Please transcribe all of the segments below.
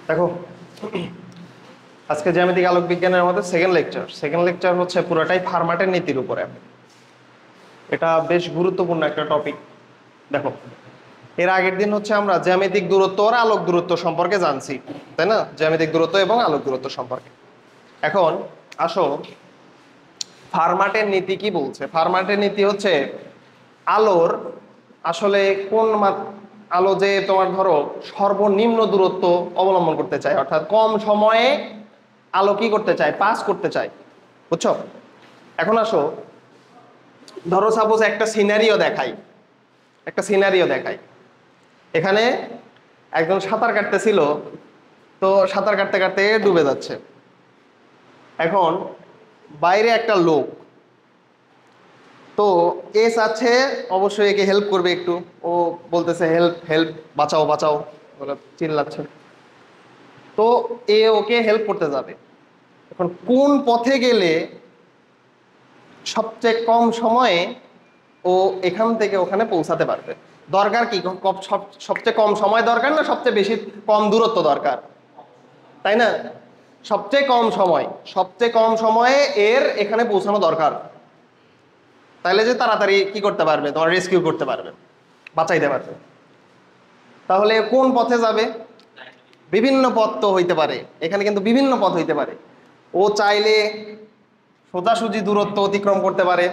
দেখো আজকে জ্যামিতিক আলোক বিজ্ঞানের আমাদের সেকেন্ড লেকচার হচ্ছে পুরোটাই ফার্মাটের নীতির উপরে। এটা বেশ গুরুত্বপূর্ণ একটা টপিক। দেখো এর আগের দিন হচ্ছে আমরা জ্যামিতিক দূরত্ব আর আলোক দূরত্ব সম্পর্কে জানছি, তাই না? জ্যামিতিক দূরত্ব এবং আলোক দূরত্ব সম্পর্কে। এখন আসো ফার্মাটের নীতি কি বলছে। ফার্মাটের নীতি হচ্ছে আলোর আসলে আলো যে তোমার ধরো সর্বনিম্ন দূরত্ব অবলম্বন করতে চায়, অর্থাৎ কম সময়ে আলো কি করতে চায়, পাস করতে চায়, বুঝছো? এখন আসো ধরো সাপোজ একটা সিনারিও দেখাই। এখানে একজন সাঁতার কাটতেছিল, তো সাঁতার কাটতে কাটতে ডুবে যাচ্ছে। এখন বাইরে একটা লোক, তো এ চাচ্ছে অবশ্যই একে হেল্প করবে, একটু ও বলতেছে হেল্প হেল্প, বাঁচাও বাঁচাও বলে চিল্লাচ্ছে। তো এ ওকে হেল্প করতে যাবে। এখন কোন পথে গেলে সবচেয়ে কম সময়ে ও এখান থেকে ওখানে পৌঁছাতে পারবে? দরকার কি সবচেয়ে কম সময় দরকার না সবচেয়ে বেশি কম দূরত্ব দরকার, তাই না? সবচেয়ে কম সময়ে এর এখানে পৌঁছানো দরকার, তাহলে যে তাড়াতাড়ি কি করতে পারবে, তোমার রেস্কিউ করতে পারবে, বাঁচাইতে পারবে। তাহলে কোন পথে যাবে? বিভিন্ন পথ তো হইতে পারে, এখানে কিন্তু বিভিন্ন পথ হইতে পারে। ও চাইলে সোজাসুজি দূরত্ব অতিক্রম করতে পারে,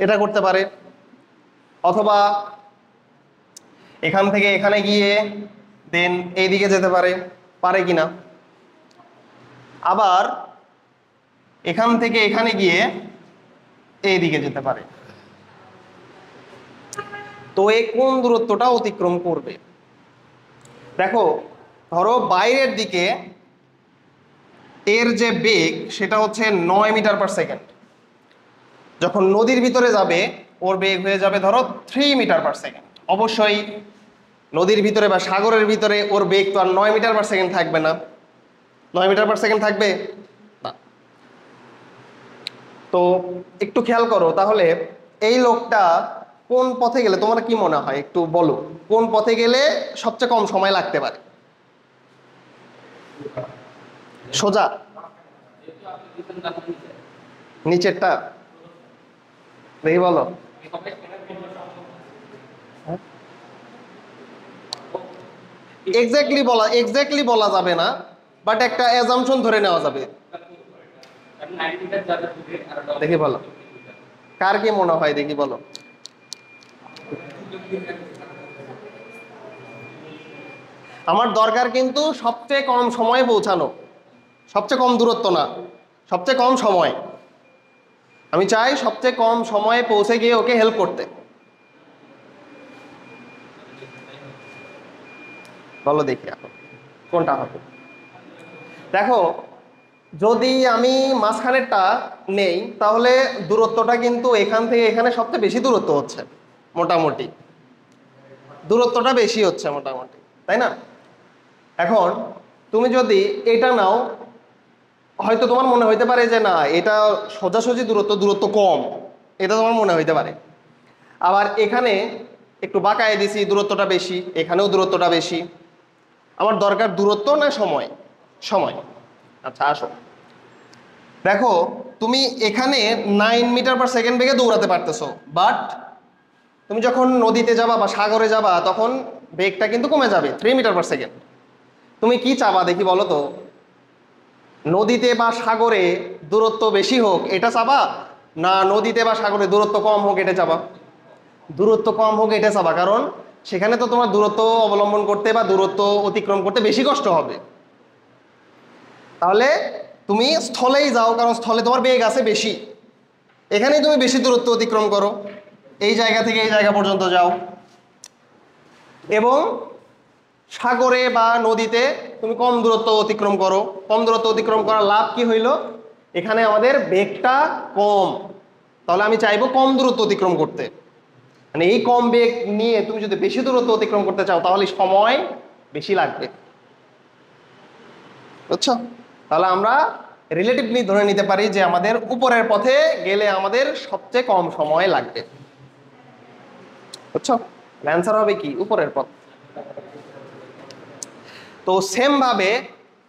এটা করতে পারে, অথবা এখান থেকে এখানে গিয়ে দেন এইদিকে যেতে পারে কিনা, আবার এখান থেকে এখানে গিয়ে এইদিকে যেতে পারে। তো এই কোন দূরত্বটা অতিক্রম করবে? দেখো ধরো বাইরের দিকে এর যে বেগ সেটা হচ্ছে 9 মিটার পার সেকেন্ড। যখন নদীর ভিতরে যাবে ওর বেগ হয়ে যাবে ধরো 3 মিটার পার সেকেন্ড। অবশ্যই নদীর ভিতরে বা সাগরের ভিতরে ওর বেগ তো আর 9 মিটার পার সেকেন্ড থাকবে না। 9 মিটার পার সেকেন্ড থাকবে না। তো একটু খেয়াল করো, তাহলে এই লোকটা কোন পথে গেলে, তোমার কি মনে হয় একটু বলো, কোন পথে গেলে সবচেয়ে কম সময় লাগতে পারে? সোজা নিচেরটা দেখি বলো। এক্স্যাক্টলি বলা যাবে না, বাট একটা অ্যাজাম্পশন ধরে নেওয়া যাবে। দেখি বলো, কার কি মনে হয় দেখি বলো। আমার দরকার কিন্তু সবচেয়ে কম সময়ে পৌঁছানো, সবচেয়ে কম দূরত্ব না, সবচেয়ে কম সময়। আমি চাই সবচেয়ে কম সময়ে পৌঁছে গিয়ে ওকে হেল্প করতে। বলো দেখি এখন কোনটা হবে। দেখো, যদি আমি মাঝখানেরটা নেই তাহলে দূরত্বটা কিন্তু এখান থেকে এখানে সবচেয়ে বেশি দূরত্ব হচ্ছে, মোটামুটি দূরত্বটা বেশি হচ্ছে মোটামুটি, তাই না? এখন তুমি যদি এটা নাও, হয়তো তোমার মনে হইতে পারে যে না এটা সোজাসুজি দূরত্ব কম, এটা তোমার মনে হইতে পারে। আবার এখানে একটু বাঁকায় দিছি, দূরত্বটা বেশি, এখানেও দূরত্বটা বেশি। আমার দরকার দূরত্ব না সময়? সময়। আচ্ছা আসো, দেখো তুমি এখানে 9 মিটার/সেকেন্ড বেগে দৌড়াতে পারতেছো, বাট তুমি যখন নদীতে যাবা বা সাগরে যাবা তখন বেগটা কিন্তু কমে যাবে 3 মিটার/সেকেন্ড। তুমি কি চাবা দেখি বলো তো? নদীতে বা সাগরে দূরত্ব বেশি হোক এটা চাবা, না নদীতে বা সাগরে দূরত্ব কম হোক এটা চাবা? দূরত্ব কম হোক এটা চাবা, কারণ সেখানে তো তোমার দূরত্ব অবলম্বন করতে বা দূরত্ব অতিক্রম করতে বেশি কষ্ট হবে। তাহলে তুমি স্থলেই যাও, কারণ স্থলে তোমার বেগ আছে বেশি, এখানেই তুমি বেশি দূরত্ব অতিক্রম করো, এই জায়গা থেকে এই জায়গা পর্যন্ত যাও। এবং সাগরে বা নদীতে তুমি কম দূরত্ব অতিক্রম করো। কম দূরত্ব অতিক্রম করার লাভ কি হইল? এখানে আমাদের বেগটা কম, তাহলে আমি চাইবো কম দূরত্ব অতিক্রম করতে। মানে এই কম বেগ নিয়ে তুমি যদি বেশি দূরত্ব অতিক্রম করতে চাও তাহলে সময় বেশি লাগবে, বুঝছো? তাহলে আমরা রিলেটিভলি ধরে নিতে পারি যে আমাদের উপরের পথে গেলে আমাদের সবচেয়ে কম সময় লাগবে, বুঝছো? অ্যান্সার হবে কি উপরের পথ। তো সেম ভাবে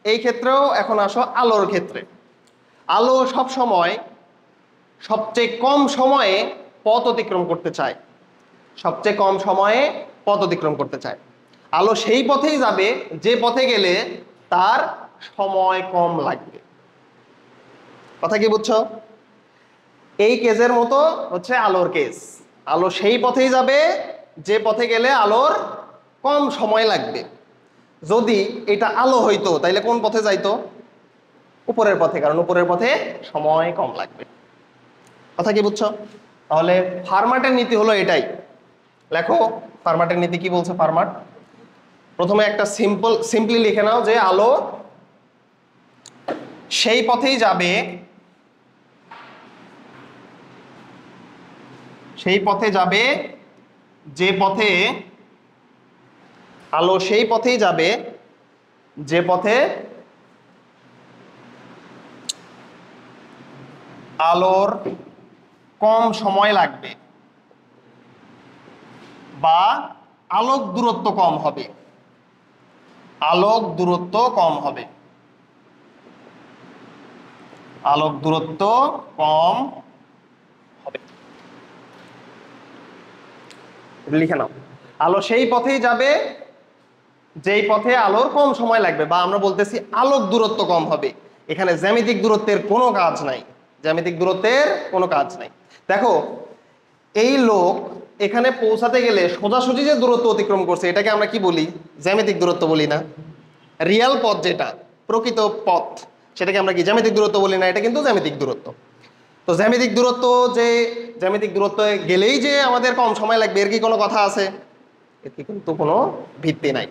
এই ক্ষেত্রেও এখন আসো আলোর ক্ষেত্রে। আলো সব সময় সবচেয়ে কম সময়ে পথ অতিক্রম করতে চায়, সবচেয়ে কম সময়ে পথ অতিক্রম করতে চায়। আলো সেই পথেই যাবে যে পথে গেলে তার সময় কম লাগবে। কথা কি বুঝছো? এই কেজের মতো হচ্ছে আলোর কেস। আলো সেই পথেই যাবে যে পথে গেলে আলোর কম সময় লাগবে। যদি এটা আলো হইতো তাইলে কোন পথে যাইতো? উপরের পথে, কারণ উপরের পথে সময় কম লাগবে। কথা কি বুঝছো? তাহলে ফার্মাটের নীতি হলো এটাই। লেখো ফার্মাটের নীতি কি বলছে। ফার্মাট প্রথমে একটা সিম্পলি লিখে নাও যে আলো সেই পথেই যাবে, সেই পথে যাবে যে পথে আলো সেই পথেই যাবে যে পথে আলোর কম সময় লাগবে বা আলোক দূরত্ব কম হবে। আলোক দূরত্ব কম হবে, আলোক দূরত্ব কম হবে। লিখে নাও, আলো সেই পথেই যাবে যেই পথে আলোর কম সময় লাগবে, বা আমরা বলতেছি আলোক দূরত্ব কম হবে। এখানে জ্যামিতিক দূরত্বের কোনো কাজ নাই, জ্যামিতিক দূরত্বের কোনো কাজ নাই। দেখো এই লোক এখানে পৌঁছাতে গেলে সোজাসুজি যে দূরত্ব অতিক্রম করছে এটাকে আমরা কি বলি? জ্যামিতিক দূরত্ব বলি না? রিয়াল পথ যেটা প্রকৃত পথ সেটাকে আমরা কি জ্যামিতিক দূরত্ব বলি না? এটা কিন্তু জ্যামিতিক দূরত্ব। তো জ্যামিতিক দূরত্ব যে জ্যামিতিক দূরত্বে গেলেই যে আমাদের কম সময় লাগবে এর কি কোনো কথা আছে? এর কি কিন্তু কোনো ভিত্তি নাই,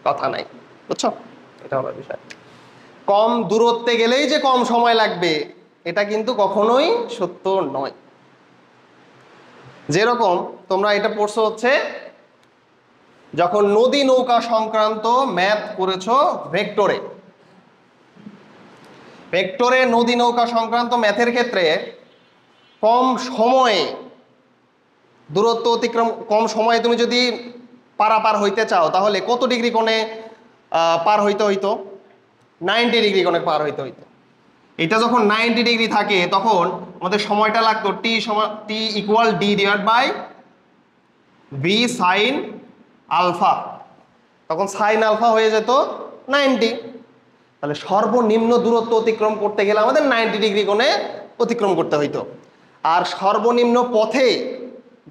কথা নাই, বুঝছো? এটা হলো বিষয়। কম দূরত্বে গেলেই যে কম সময় লাগবে এটা কিন্তু কখনোই সত্য নয়। যেরকম তোমরা এটা পড়ছো হচ্ছে যখন নদী নৌকা সংক্রান্ত ম্যাথ করেছো ভেক্টরে। ভেক্টরে নদী নৌকা সংক্রান্ত ম্যাথের ক্ষেত্রে কম সময়ে দূরত্ব অতিক্রম, কম সময়ে তুমি যদি পারাপার হইতে চাও তাহলে কত ডিগ্রি কোণে পার হইতে হইতো? 90 ডিগ্রি কোণে পার হইতে হইতো। এটা যখন 90 ডিগ্রি থাকে তখন আমাদের সময়টা লাগতো T equal D divide by V sine alpha. তখন সাইন আলফা হয়ে যেত 90। তাহলে সর্বনিম্ন দূরত্ব অতিক্রম করতে গেলে আমাদের 90 ডিগ্রি কোণে অতিক্রম করতে হইতো। আর সর্বনিম্ন পথে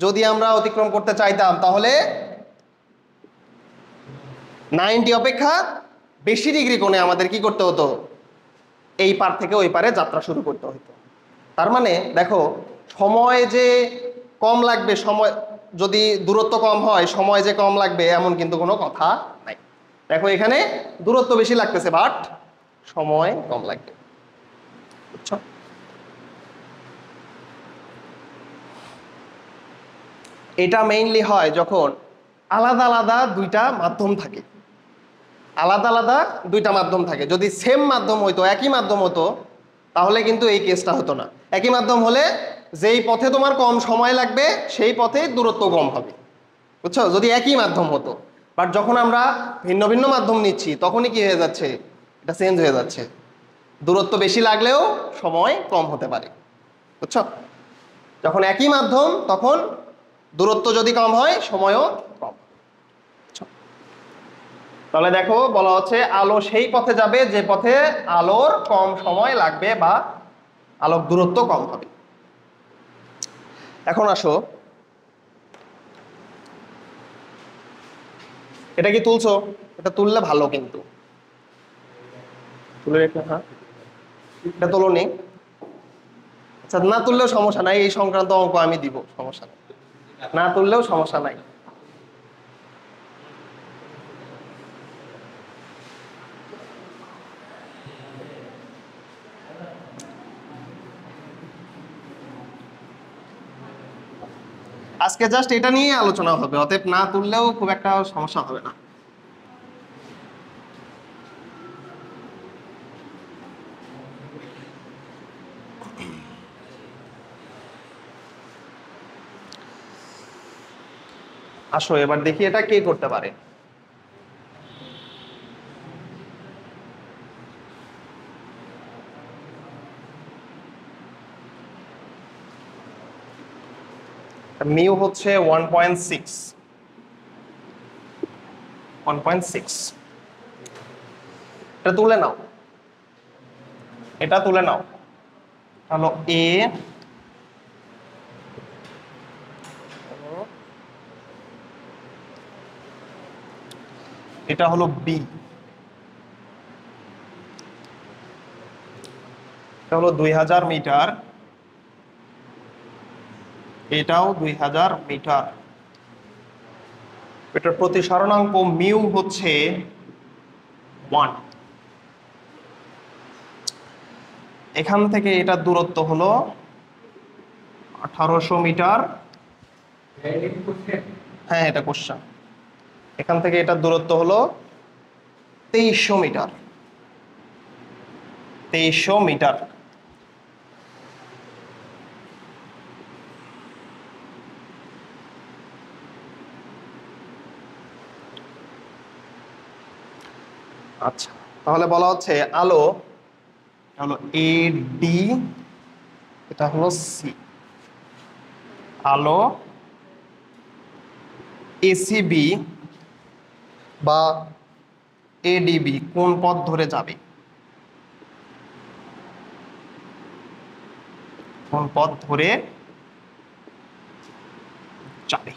যদি আমরা অতিক্রম করতে চাইতাম তাহলে 90 অপেক্ষা বেশি ডিগ্রি কোণে আমাদের কি করতে হতো? এই পার থেকে ওই পারে যাত্রা শুরু করতে হতো। তার মানে দেখো সময় যে কম লাগবে, সময় যদি দূরত্ব কম হয় সময় যে কম লাগবে এমন কিন্তু কোনো কথা নাই। দেখো এখানে দূরত্ব বেশি লাগতেছে বাট সময় কম লাগবে, বুঝছো? এটা মেইনলি হয় যখন আলাদা আলাদা দুইটা মাধ্যম থাকে, আলাদা আলাদা দুইটা মাধ্যম থাকে। যদি সেম মাধ্যম হইতো, একই মাধ্যম হতো, তাহলে কিন্তু এই কেসটা হতো না। একই মাধ্যম হলে যেই পথে তোমার কম সময় লাগবে সেই পথে দূরত্ব কম হবে, বুঝছো? যদি একই মাধ্যম হতো, বাট যখন আমরা ভিন্ন ভিন্ন মাধ্যম নিচ্ছি তখনই কি হয়ে যাচ্ছে, এটা চেঞ্জ হয়ে যাচ্ছে, দূরত্ব বেশি লাগলেও সময় কম হতে পারে, বুঝছো? যখন একই মাধ্যম তখন দূরত্ব যদি কম হয় সময়ও কম। তাহলে দেখো বলা হচ্ছে আলো সেই পথে যাবে যে পথে আলোর কম সময় লাগবে বা আলোক দূরত্ব কম হবে। এখন আসো, এটা কি তুলছো? এটা তুললে ভালো, কিন্তু তুলে রেখে, হ্যাঁ এটা তোলো নি। আচ্ছা না তুললেও সমস্যা নাই, এই সংক্রান্ত অঙ্ক আমি দিব, সমস্যা নাই, না তুললেও সমস্যা নাই। আজকে জাস্ট এটা নিয়ে আলোচনা হবে, অতএব না তুললেও খুব একটা সমস্যা হবে না। আসো এবার দেখি এটা কে করতে পারে। মিউ হচ্ছে 1.6, 1.6। এটা তুলে নাও, এটা তুলে নাও। হলো এ, এটা হলো বি, এটা হলো 2000 মিটার, এটাও 2000 মিটার। এটার প্রতিসরণাঙ্ক মিউ হচ্ছে 1। এখান থেকে এটার দূরত্ব হলো 1800 মিটার। হ্যাঁ এটা কোশ্চেন। এখান থেকে এটার দূরত্ব হলো 2300 মিটার, 2300 মিটার। আচ্ছা তাহলে বলা হচ্ছে আলো হলো এ ডি, এটা হলো সি। আলো এসিবি বা এডিবি কোন পথ ধরে যাবে, কোন পথ ধরে যাবে?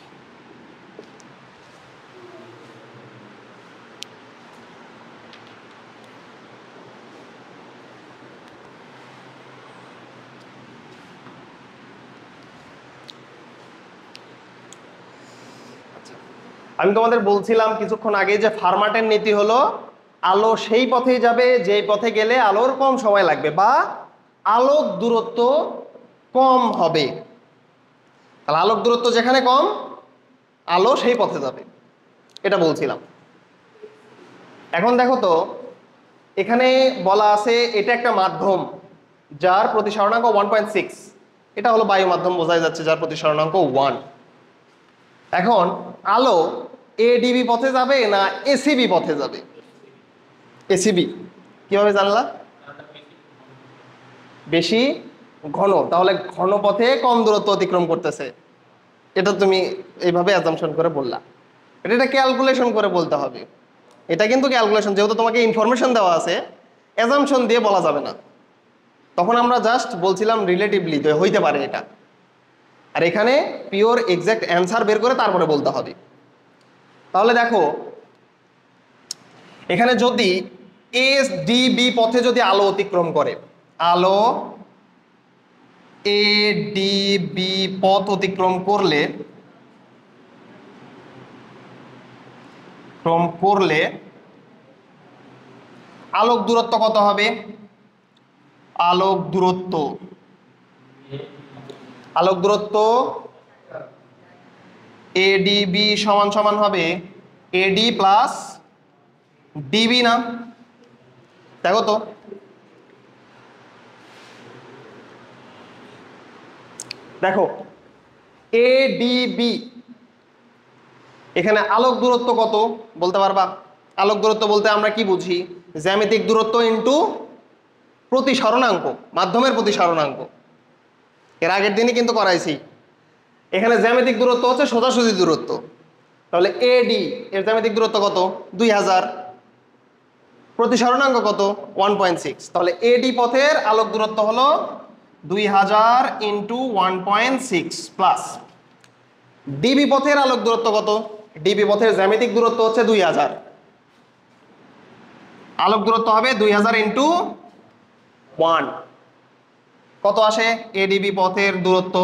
আমি তোমাদের বলছিলাম কিছুক্ষণ আগে যে ফার্মাটের নীতি হলো আলো সেই পথেই যাবে যেই পথে গেলে আলোর কম সময় লাগবে বা আলোক দূরত্ব কম হবে। তাহলে আলোক দূরত্ব যেখানে কম আলো সেই পথে যাবে, এটা বলছিলাম। এখন দেখো তো এখানে বলা আছে এটা একটা মাধ্যম যার প্রতিসরণাঙ্ক 1.6, এটা হলো বায়ু মাধ্যম, বোঝাই যাচ্ছে যার প্রতিসরণাঙ্ক 1। এখন আলো এডিবি পথে যাবে না এসিবি পথে যাবে? এসিবি কিভাবে জানলা? বেশি ঘন, তাহলে ঘন পথে কম দূরত্ব অতিক্রম করতেছে, এটা তুমি এইভাবে অ্যাজাম্পশন করে বললা। এটা ক্যালকুলেশন করে বলতে হবে, এটা কিন্তু ক্যালকুলেশন, যেহেতু তোমাকে ইনফরমেশন দেওয়া আছে অ্যাজাম্পশন দিয়ে বলা যাবে না। তখন আমরা জাস্ট বলছিলাম রিলেটিভলি হইতে পারে এটা, আর এখানে পিওর এক্সাক্ট অ্যান্সার বের করে তারপরে বলতে হবে। তাহলে দেখো এখানে যদি এস ডি বি পথে যদি আলো অতিক্রম করে, আলো এ ডি বি পথ অতিক্রম করলে আলোক দূরত্ব কত হবে? আলোক দূরত্ব এডিবি সমান সমান হবে এডি প্লাস ডিবি না? দেখো তো, দেখো এডিবি, এখানে আলোক দূরত্ব কত বলতে পারবা? আলোক দূরত্ব বলতে আমরা কি বুঝি? জ্যামিতিক দূরত্ব ইন্টু প্রতিসরণাঙ্ক, মাধ্যমের প্রতিসরণাঙ্ক। এর আগের দিনই কিন্তু করাইছি। এখানে জ্যামিতিক দূরত্ব হচ্ছে সোজাসুজি দূরত্ব, তাহলে এডি এর জ্যামিতিক দূরত্ব কত? 2000। প্রতিসরণাঙ্ক কত? 1.6। তাহলে এডি পথের আলোক দূরত্ব হলো 2000 ইন্টু 1.6 প্লাস ডিবি পথের আলোক দূরত্ব কত? ডিবি পথের জ্যামিতিক দূরত্ব হচ্ছে 2000, আলোক দূরত্ব হবে 2000 ইন্টু 1। কত আসে এডিবি পথের দূরত্ব?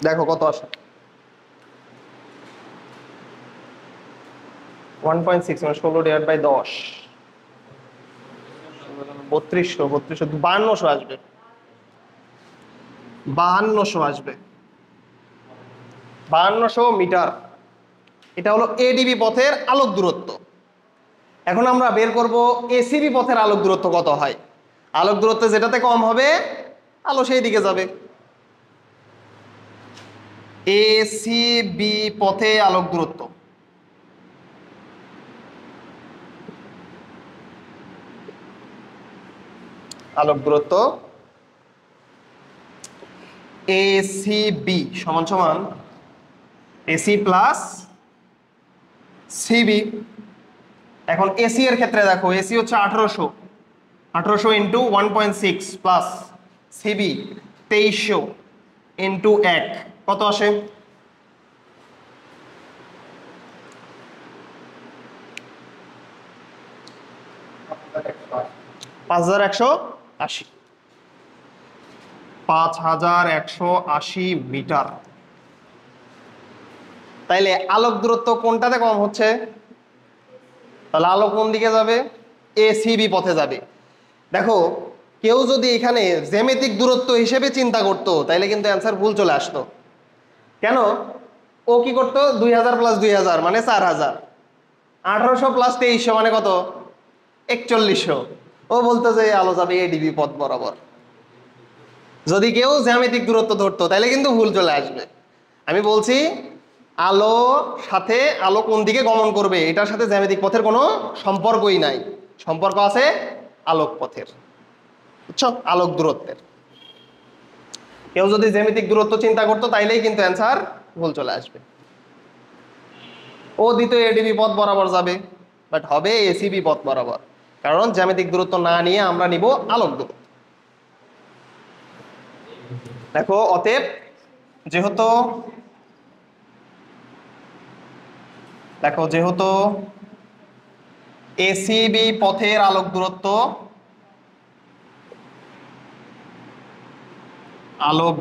দেখো কত আসে, 1.6 মানে 16/10, 3200 5200 আসবে, 5200 আসবে, 5200 মিটার। এটা হলো এডিবি পথের আলোক দূরত্ব। এখন আমরা বের করব এসিবি পথের আলোক দূরত্ব কত হয়। আলোক দূরত্ব যেটাতে কম হবে আলো সেই দিকে যাবে। এসিবি পথে আলোক দূরত্ব, এসিবি সমান সমান এসি প্লাস সিবি। এখন এসি এর ক্ষেত্রে দেখো, এসি হচ্ছে 1800 ইন্টু 1.6 প্লাস সিবি 2300 ইন্টু 1, কত আসে? 5180, 5180 মিটার। তাইলে আলোক দূরত্ব কোনটাতে কম হচ্ছে? তাহলে আলো কোন দিকে যাবে? এসিবি পথে যাবে। দেখো, কেউ যদি এখানে জ্যামিতিক দূরত্ব হিসেবে চিন্তা করতো তাইলে কিন্তু অ্যান্সার ভুল চলে আসতো। কেন? ও কি করতো? 2000 প্লাস 2000 মানে 4000, 1800 প্লাস 2300 মানে কত? 4100। ও বলতো যে আলো যাবে এডিবি পথ বরাবর। যদি কেউ জ্যামিতিক দূরত্ব ধরতো তাহলে কিন্তু ভুল চলে আসবে। আমি বলছি আলো সাথে আলো কোন দিকে গমন করবে এটার সাথে জ্যামিতিক পথের কোনো সম্পর্কই নাই, সম্পর্ক আছে আলোক পথের, বুঝছো? আলোক দূরত্বের। কেউ যদি জ্যামিতিক দূরত্ব চিন্তা করতো তাইলেই কিন্তু অ্যান্সার ভুল চলে আসবে। ও দ্বিতীয় এডিবি পথ বরাবর যাবে, বাট হবে এসিবি পথ বরাবর, কারণ জ্যামিতিক দূরত্ব না নিয়ে আমরা নিব আলোক দূরত্ব। দেখো অতএব যেহেতু এসিবি পথের আলোক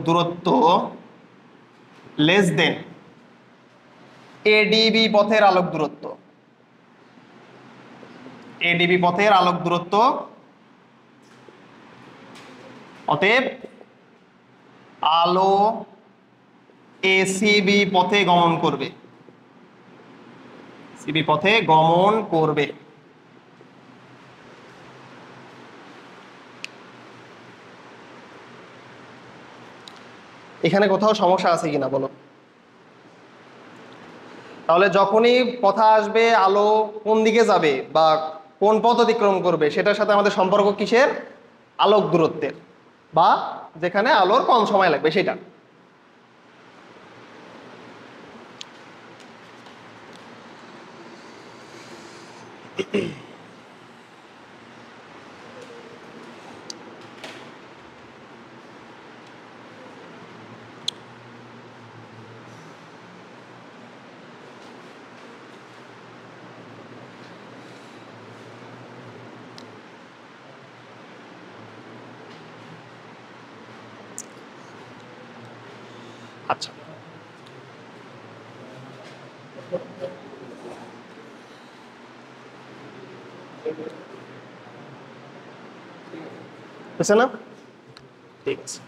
দূরত্ব লেস দেন এডিবি পথের আলোক দূরত্ব, অতএব আলো এসিবি পথে গমন করবে, এখানে কোথাও সমস্যা আছে কিনা বলো? তাহলে যখনই কথা আসবে আলো কোন দিকে যাবে বা কোন পথ অতিক্রম করবে সেটার সাথে আমাদের সম্পর্ক কিসের? আলোক দূরত্বের, বা যেখানে আলোর কম সময় লাগবে সেটা। আচ্ছা, বুঝছে না? ঠিক আছে।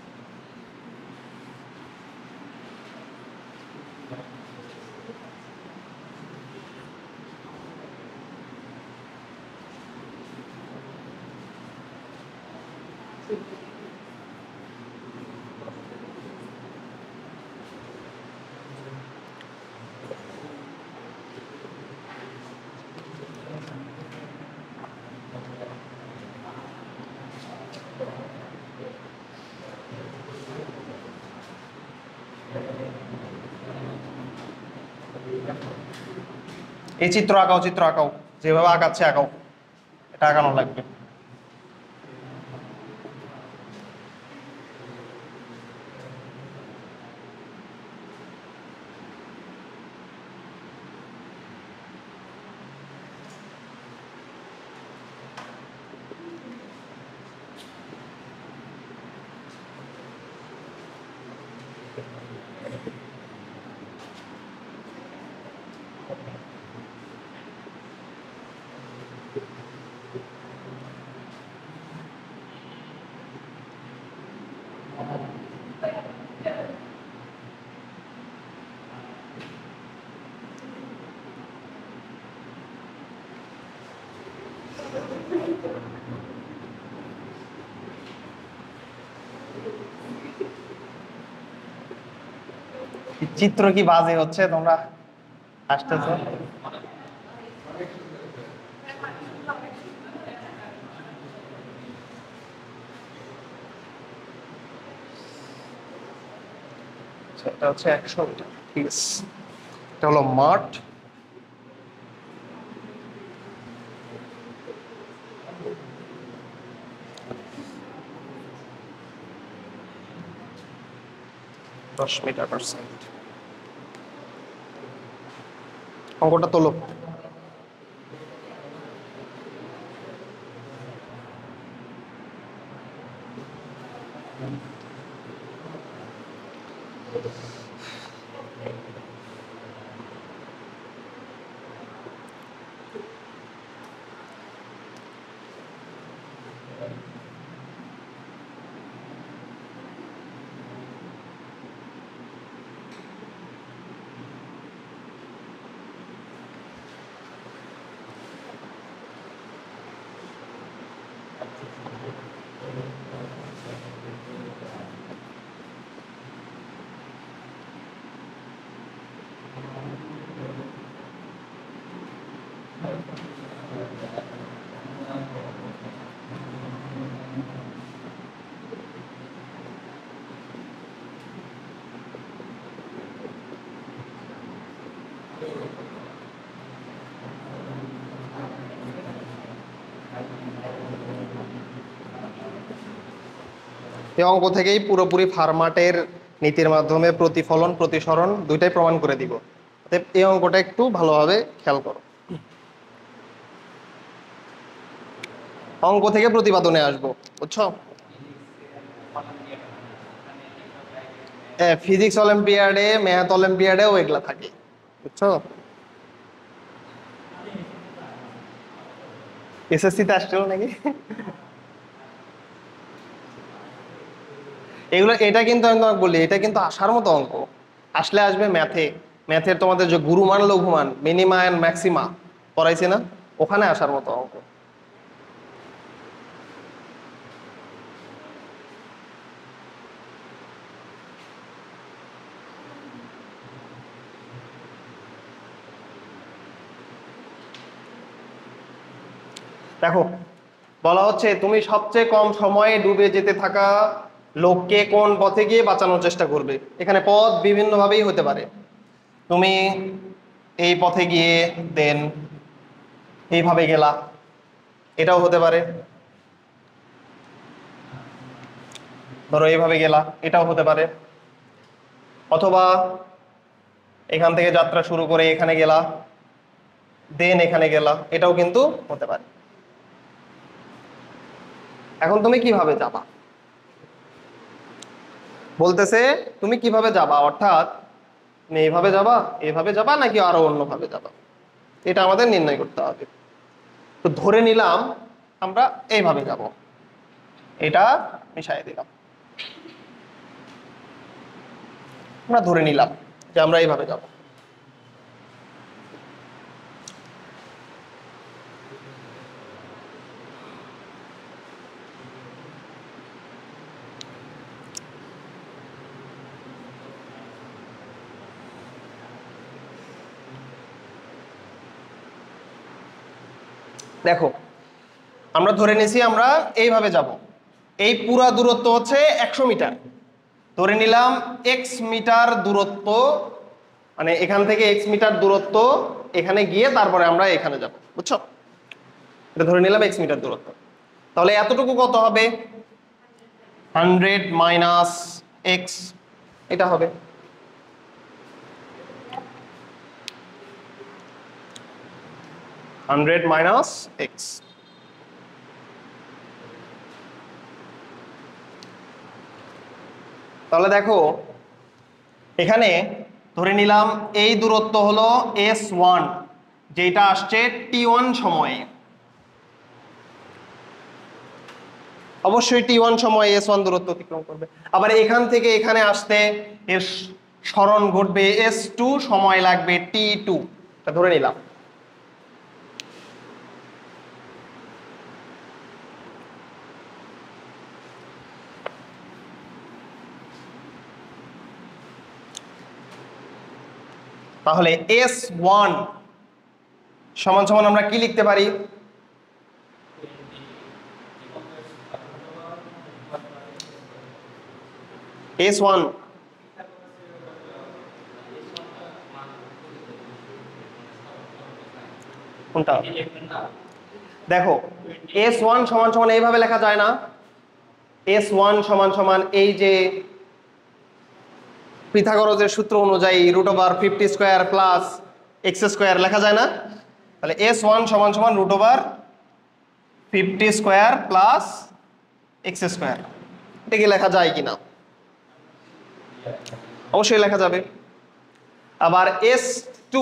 এই চিত্র আঁকাও, চিত্র আঁকাও, যেভাবে আঁকাচ্ছে আঁকাও, এটা আঁকানো লাগবে। চিত্র কি বাজে হচ্ছে, তোমরা আসতেছো? এটা হচ্ছে 100 মিটার, ঠিক আছে। এটা হলো মাঠ। দশ মিটার পার সেকেন্ড। অঙ্কটা তোলো। এই অঙ্ক থেকেই পুরোপুরি ফার্মাটের নীতির মাধ্যমে প্রতিফলন প্রতিসরণ দুইটাই প্রমাণ করে দিব। অতএব এই অঙ্কটা একটু ভালোভাবে খেয়াল করো। অঙ্ক থেকে প্রতিপাদনে আসবো, বুঝছো? ফিজিক্স অলিম্পিয়াডে, ম্যাথ অলিম্পিয়াডেও এগুলা থাকে, বুঝছো? এসএসসিতে আসছিল নাকি এগুলো? এটা কিন্তু আমি তোমাকে বলি, এটা কিন্তু আসার মতো অঙ্ক। আসলে আসবে ম্যাথে। ম্যাথের তোমাদের যে গুরুমান লঘুমান, মিনিমা এন্ড ম্যাক্সিমা পড়াইছি না, ওখানে আসার মতো অঙ্ক। দেখো, বলা হচ্ছে তুমি সবচেয়ে কম সময়ে ডুবে যেতে থাকা লোককে কোন পথে গিয়ে বাঁচানোর চেষ্টা করবে। এখানে পথ বিভিন্নভাবেই হতে পারে। তুমি এই পথে গিয়ে দেন এইভাবে গেলা, এটাও হতে পারে। ধরো এইভাবে গেলা, এটাও হতে পারে। অথবা এখান থেকে যাত্রা শুরু করে এখানে গেলা, দেন এখানে গেলা, এটাও কিন্তু হতে পারে। এখন তুমি কিভাবে যাবা? বলতেছে তুমি কিভাবে যাবা, অর্থাৎ তুমি এইভাবে যাবা নাকি আরো অন্যভাবে যাবা, এটা আমাদের নির্ণয় করতে হবে। তো ধরে নিলাম আমরা এইভাবে যাব, এটা মিশাই দিলাম, আমরা ধরে নিলাম যে আমরা এইভাবে যাব। দেখো আমরা ধরে নিছি আমরা এইভাবে যাব, এই পুরা দূরত্ব হচ্ছে 100 মিটার। ধরে নিলাম x মিটার দূরত্ব, মানে এখান থেকে x মিটার দূরত্ব এখানে গিয়ে তারপরে আমরা এখানে যাব, বুঝছো? এটা ধরে নিলাম x মিটার দূরত্ব। তাহলে এতটুকু কত হবে? 100 মাইনাস x, এটা হবে। Hundred minus x. তাহলে দেখো এখানে ধরে নিলাম এই দূরত্ব হলো s1, যেটা আসছে t1 সময়ে। অবশ্যই t1 সময়ে s1 দূরত্ব অতিক্রম করবে। আবার এখান থেকে এখানে আসতে এর সরণ ঘটবে s2 সময় লাগবে t2, এটা ধরে নিলাম। তাহলে s1 সমান সমান আমরা কি লিখতে পারি? s1 কোনটা? দেখো s1 সমান সমান এইভাবে লেখা যায় না? s1 সমান সমান এই যে পিথাগোরাসের সূত্র অনুযায়ী √50 স্কয়ার প্লাস x স্কয়ার লেখা যায় না? তাহলে s1 সমান সমান √50 স্কয়ার প্লাস x স্কয়ার, এটা কি লেখা যায় কিনা? অবশ্যই লেখা যাবে। আবার s2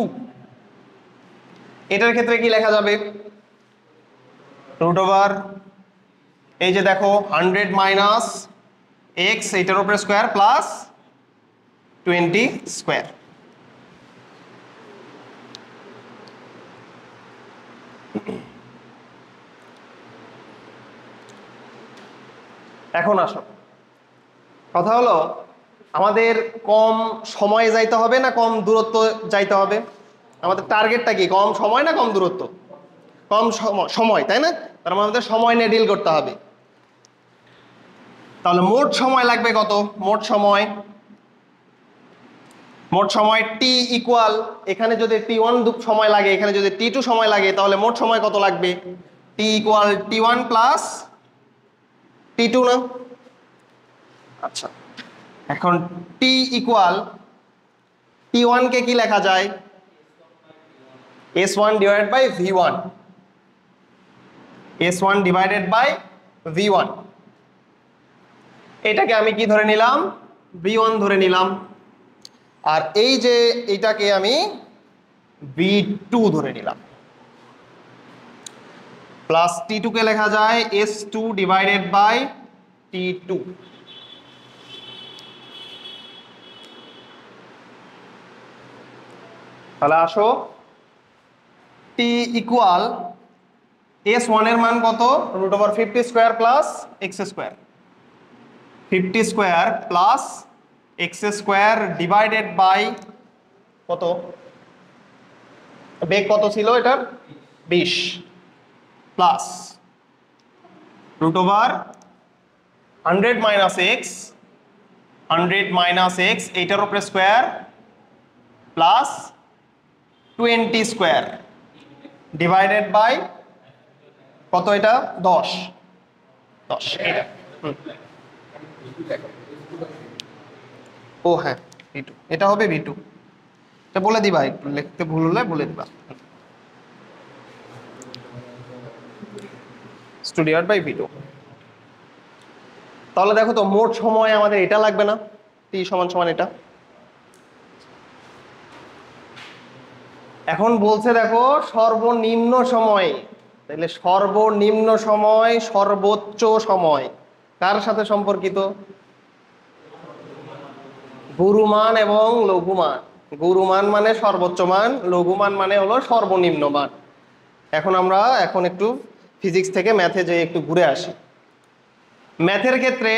এটার ক্ষেত্রে কি লেখা যাবে? এই যে দেখো 100 মাইনাস x এটার উপরে স্কয়ার প্লাস 20 স্কয়ার। এখন আসো, কথা হলো আমাদের কম সময়ে যাইতে হবে না কম দূরত্ব যাইতে হবে? আমাদের টার্গেটটা কি, কম সময় না কম দূরত্ব? কম সময়, তাই না? তার মানে আমাদের সময় নিয়ে ডিল করতে হবে। তাহলে মোট সময় লাগবে কত? মোট সময় t ইকুয়াল, এখানে যদি t1 সময় লাগে, এখানে যদি t2 সময় লাগে, তাহলে মোট সময় কত লাগবে? t equal t1 plus t2 না? আচ্ছা, এখন t ইকুয়াল t1 কে কি লেখা যায়? s1 divided by v1, s1 divided by v1। এটাকে আমি কি ধরে নিলাম? v1 ধরে নিলাম। আর এই যে এটাকে আমি v2 ধরে নিলাম। প্লাস t2 কে লেখা যায় s2 ডিভাইডেড বাই t2। তাহলে আসো t ইকুয়াল s1 এর মান কত? √50 square plus x square, 50 square plus x square divided by কত? বেগ কত ছিল এটার? 20 plus √100 minus x, 100 minus x এইটার উপরে square plus 20 square divided by কত? এটা 10 এটা। ও হ্যাঁ, v2, এটা হবে v2। এটা বলে দিবা, একটু লিখতে ভুল হলে বলে দিবা। স্টুডিয়ার বাই v2। তাহলে দেখো তো মোট সময় আমাদের এটা লাগবে না? টি সমান সমান এটা। এখন বলছে দেখো সর্বনিম্ন সময়, তাহলে সর্বনিম্ন সময় সর্বোচ্চ সময় কার সাথে সম্পর্কিত? গুরুমান এবং লঘুমান। গুরুমান মানে সর্বোচ্চ মান, লঘুমান মানে হলো সর্বনিম্ন মান। এখন আমরা একটু ফিজিক্স থেকে ম্যাথে যে একটু ঘুরে আসি। ম্যাথের ক্ষেত্রে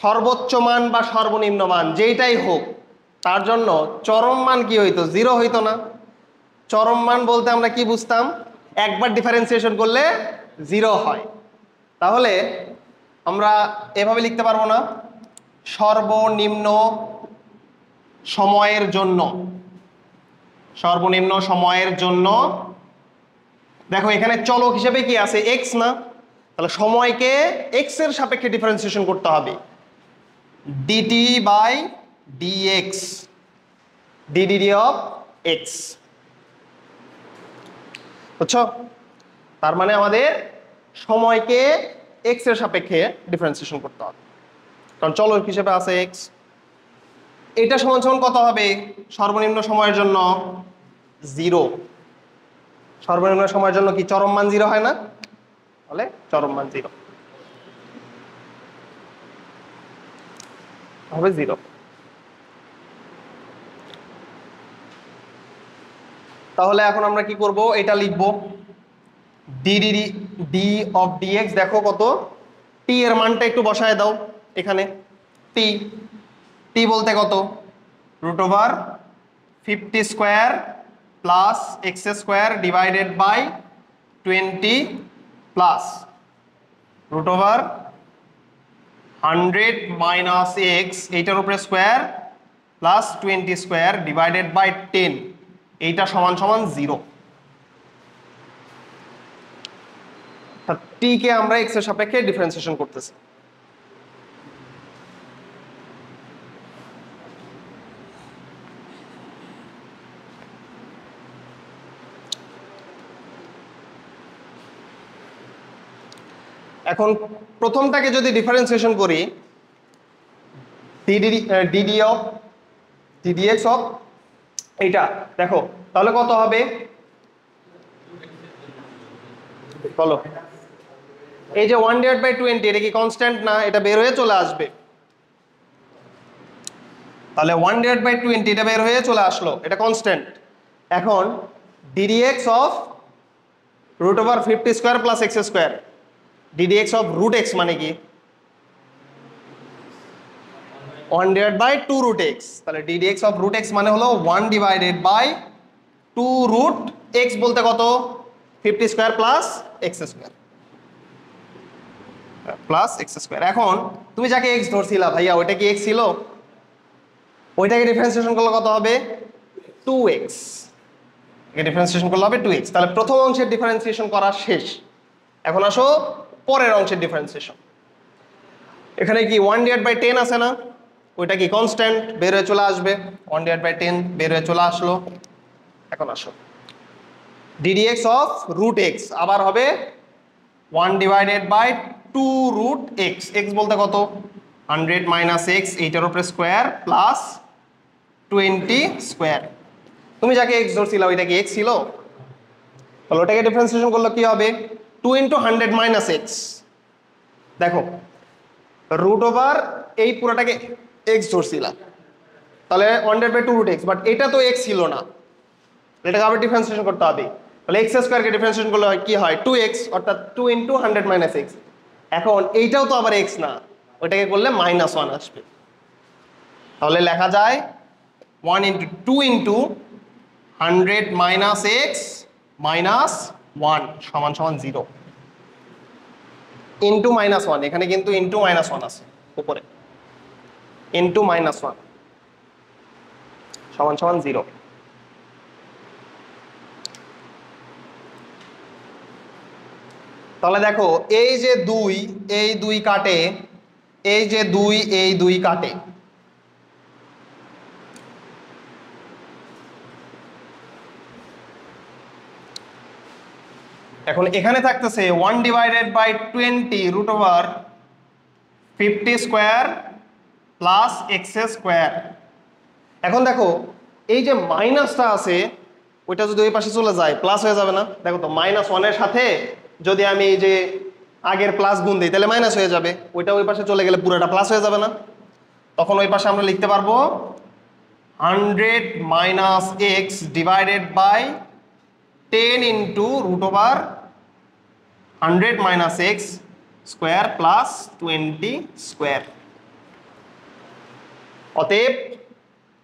সর্বোচ্চ মান বা সর্বনিম্ন মান যেইটাই হোক তার জন্য চরম মান কি হইতো? 0 হইতো না? চরম মান বলতে আমরা কি বুঝতাম? একবার ডিফারেন্সিয়েশন করলে 0 হয়। তাহলে আমরা এভাবে লিখতে পারবো না? সর্বনিম্ন সময়ের জন্য, সর্বনিম্ন সময়ের জন্য দেখো এখানে চলক হিসেবে কি আছে? এক্স না? তাহলে সময়কে এক্স এর সাপেক্ষে ডিফারেন্সিয়েশন করতে হবে। D T by D X, D D of X. বুঝছো? তার মানে আমাদের সময়কে এক্স এর সাপেক্ষে ডিফারেন্সিয়েশন করতে হবে, কারণ চলক হিসেবে আছে এক্স। এটা সমান সমান কত হবে সর্বনিম্ন সময়ের জন্য? 0। সর্বনিম্ন সময়ের জন্য কি চরম মান 0 হয় না? তাহলে চরম মান 0 হবে 0। তাহলে এখন আমরা কি করব? এটা লিখব ডি অফ ডিএক্স। দেখো কত? টি এর মানটা একটু বসায় দাও এখানে। টি টি বলতে কত? √50 square plus X square divided by 20 plus √100 minus X এইটার উপরে square plus 20 square divided by 10, এইটা সমান সমান 0। টি কে আমরা এক্স এর সাপেক্ষে ডিফারেন্সিয়েশন করতেছি। এখন প্রথমটাকে যদি ডিফারেন্সিয়েশন করি ডিডিএক্স অফ এইটা, দেখো তাহলে কত হবে বলো? এই যে 1/20 এটা কি কনস্ট্যান্ট না? এটা বের হয়ে চলে আসবে। তাহলে 1/20 এটা বের হয়ে চলে আসলো, এটা কনস্ট্যান্ট। এখন ddx of √50 square plus X square, ddx of √x মানে কি? 1/2 √x। তাহলে ডিডিএক্স অফ √x মানে হলো 1/2 √x বলতে কত? 50 square plus X square plus X square. এখন তুমি যাকে এক্স ধরছিলা ভাইয়া ওইটা কি এক্স ছিল? ওইটাকে ডিফারেন্সিয়েশন করলে কত হবে? 2x। একে ডিফারেন্সিয়েশন করলে হবে 2x। তাহলে প্রথম অংশের ডিফারেন্সিয়েশন করা শেষ। এখন আসো পরের অংশের ডিফারেন্সিয়েশন। এখানে কি 1/10 আছে না? ওইটা কি কনস্ট্যান্ট, বের হয়ে চলে আসবে। 1/10 বের হয়ে চলে আসলো। এখন আসো ডিডিএক্স অফ √x আবার হবে 1/2 √x। এক্স বলতে কত? 100 মাইনাস এক্স এইটার উপরে স্কোয়ার প্লাস 20 স্কোয়ার। তুমি যাকে এক্স ধরছিলা ওইটা কি এক্স ছিল? তাহলে ওটাকে ডিফারেন্সিয়েশন করলে কি হবে? 2 × 100 মাইনাস এক্স। দেখো √ এই পুরোটাকে এক্স ধরছিলা, তাহলে 1/2 √x, বাট এটা তো এক্স ছিল না, এটাকে আবার ডিফারেন্সিয়েশন করতে হবে। তাহলে এক্স স্কোয়ারকে ডিফারেন্সিয়েশন করলে কি হয়? 2x, অর্থাৎ 2 × 100 মাইনাস এক্স। এখন এইটাও তো আবার এক্স না, ওইটাকে করলে -1 আসবে। তাহলে লেখা যায় 1 × 2 × 100 মাইনাস এক্স মাইনাস 1 সমান সমান 0 ইন্টু -1। এখানে কিন্তু ইন্টু -1 আছে উপরে, ইন্টু -1 সমান সমান 0। তাহলে দেখো এই যে 2 এই 2 কাটে, এই যে 2 এই 2 কাটে। এখন এখানে থাকতেছে 1/20 √50 স্কোয়ার প্লাস এক্স স্কোয়ার। এখন দেখো এই যে মাইনাসটা আছে ওইটা যদি ওই পাশে চলে যায় প্লাস হয়ে যাবে না? দেখো তো -1 এর সাথে যদি আমি এই যে আগের প্লাস গুণ দিই তাহলে মাইনাস হয়ে যাবে, ওইটা ওই পাশে চলে গেলে পুরোটা প্লাস হয়ে যাবে না? তখন ওই পাশে আমরা লিখতে পারবো 100 minus X divided by 10 into root over 100 minus X square plus 20 square. অতএব